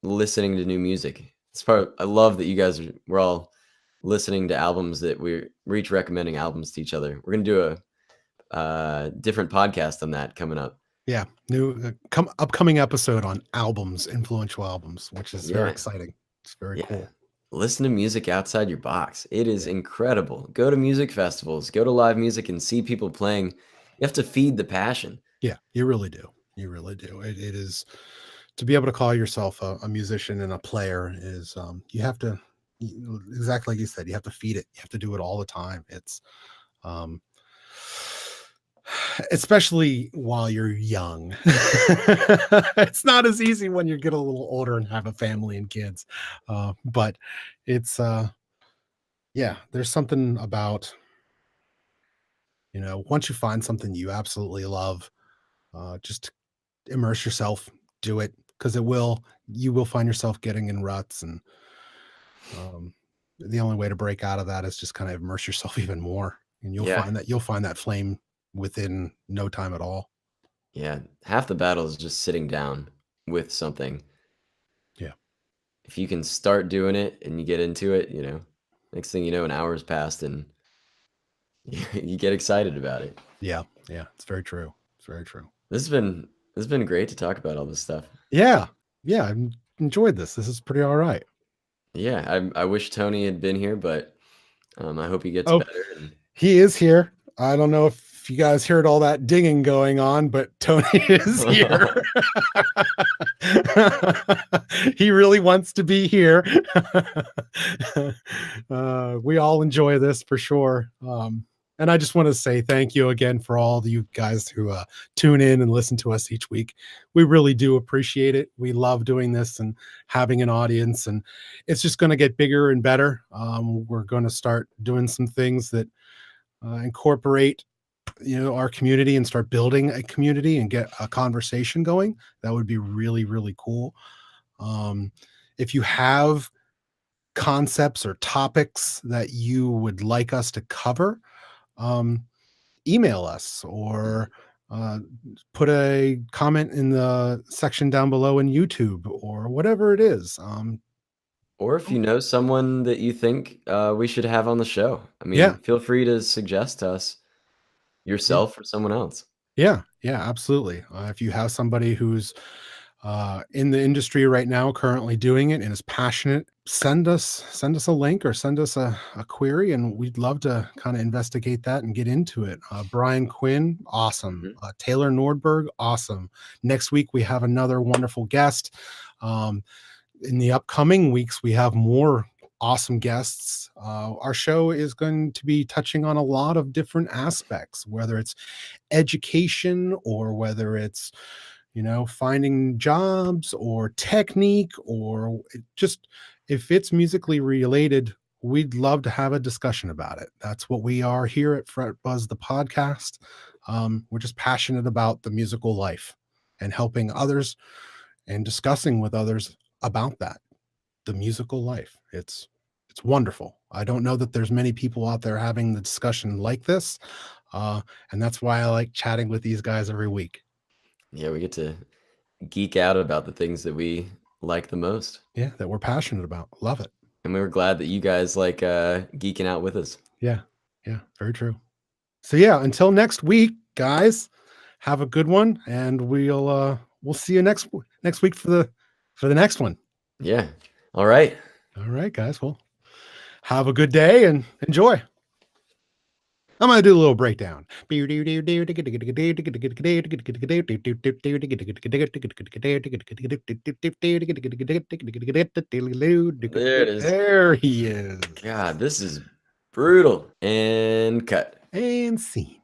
listening to new music. I love that we're all listening to albums, that we're each recommending albums to each other. We're gonna do a different podcast on that coming up. Yeah. New upcoming episode on albums, influential albums, which is very Yeah, exciting. It's very yeah. cool. Listen to music outside your box. It is Yeah. incredible. Go to music festivals, go to live music, and see people playing. You have to feed the passion. Yeah, you really do. You really do. It is to be able to call yourself a musician and a player is you have to exactly like you said, you have to feed it. You have to do it all the time. It's um especially while you're young. It's not as easy when you get a little older and have a family and kids. But it's yeah, there's something about, once you find something you absolutely love, just immerse yourself, do it, because you will find yourself getting in ruts, and um, the only way to break out of that is just kind of immerse yourself even more, and Yeah, you'll find that flame within no time at all. yeah. Half the battle is just sitting down with something. Yeah, If you can start doing it and you get into it, next thing you know, an hour's passed, and you get excited about it. yeah, yeah. It's very true. It's very true. This has been great to talk about all this stuff. Yeah, yeah. I enjoyed this. This is pretty all right. Yeah, I wish Tony had been here, but I hope he gets Oh, better. And he is here. I don't know if you guys heard all that dinging going on, but Tony is here. He really wants to be here. We all enjoy this for sure. And I just want to say thank you again for all of you guys who tune in and listen to us each week. We really do appreciate it. We love doing this and having an audience, and it's just going to get bigger and better. We're going to start doing some things that incorporate our community and start building a community and get a conversation going. That would be really, really cool. um, if you have concepts or topics that you would like us to cover, um, email us or uh, put a comment in the section down below in YouTube or whatever it is. or if you know someone that you think we should have on the show, I Yeah, mean, feel free to suggest to us yeah, yourself or someone else. yeah, yeah, absolutely. If you have somebody who's in the industry right now, currently doing it and is passionate, send us a link or send us a query, and we'd love to kind of investigate that and get into it. Brian Quinn, awesome. Mhm. Taylor Nordberg, awesome. Next week we have another wonderful guest. Um, in the upcoming weeks we have more awesome guests. Our show is going to be touching on a lot of different aspects, whether it's education or whether it's finding jobs or technique or just if it's musically related, we'd love to have a discussion about it. That's what we are here at Fret Buzz, the podcast. We're just passionate about the musical life and helping others and discussing with others about that, the musical life. It's wonderful. I don't know that there's many people out there having the discussion like this, and that's why I like chatting with these guys every week. Yeah, we get to geek out about the things that we like the most. Yeah, that we're passionate about. Love it. And we were glad that you guys like geeking out with us. Yeah. Yeah, very true. So yeah, until next week, guys, have a good one, and we'll see you next week for the next one. Yeah. All right. All right, guys. Well, have a good day and enjoy. I'm gonna do a little breakdown. There it is. There he is. God, this is brutal. And cut. And scene.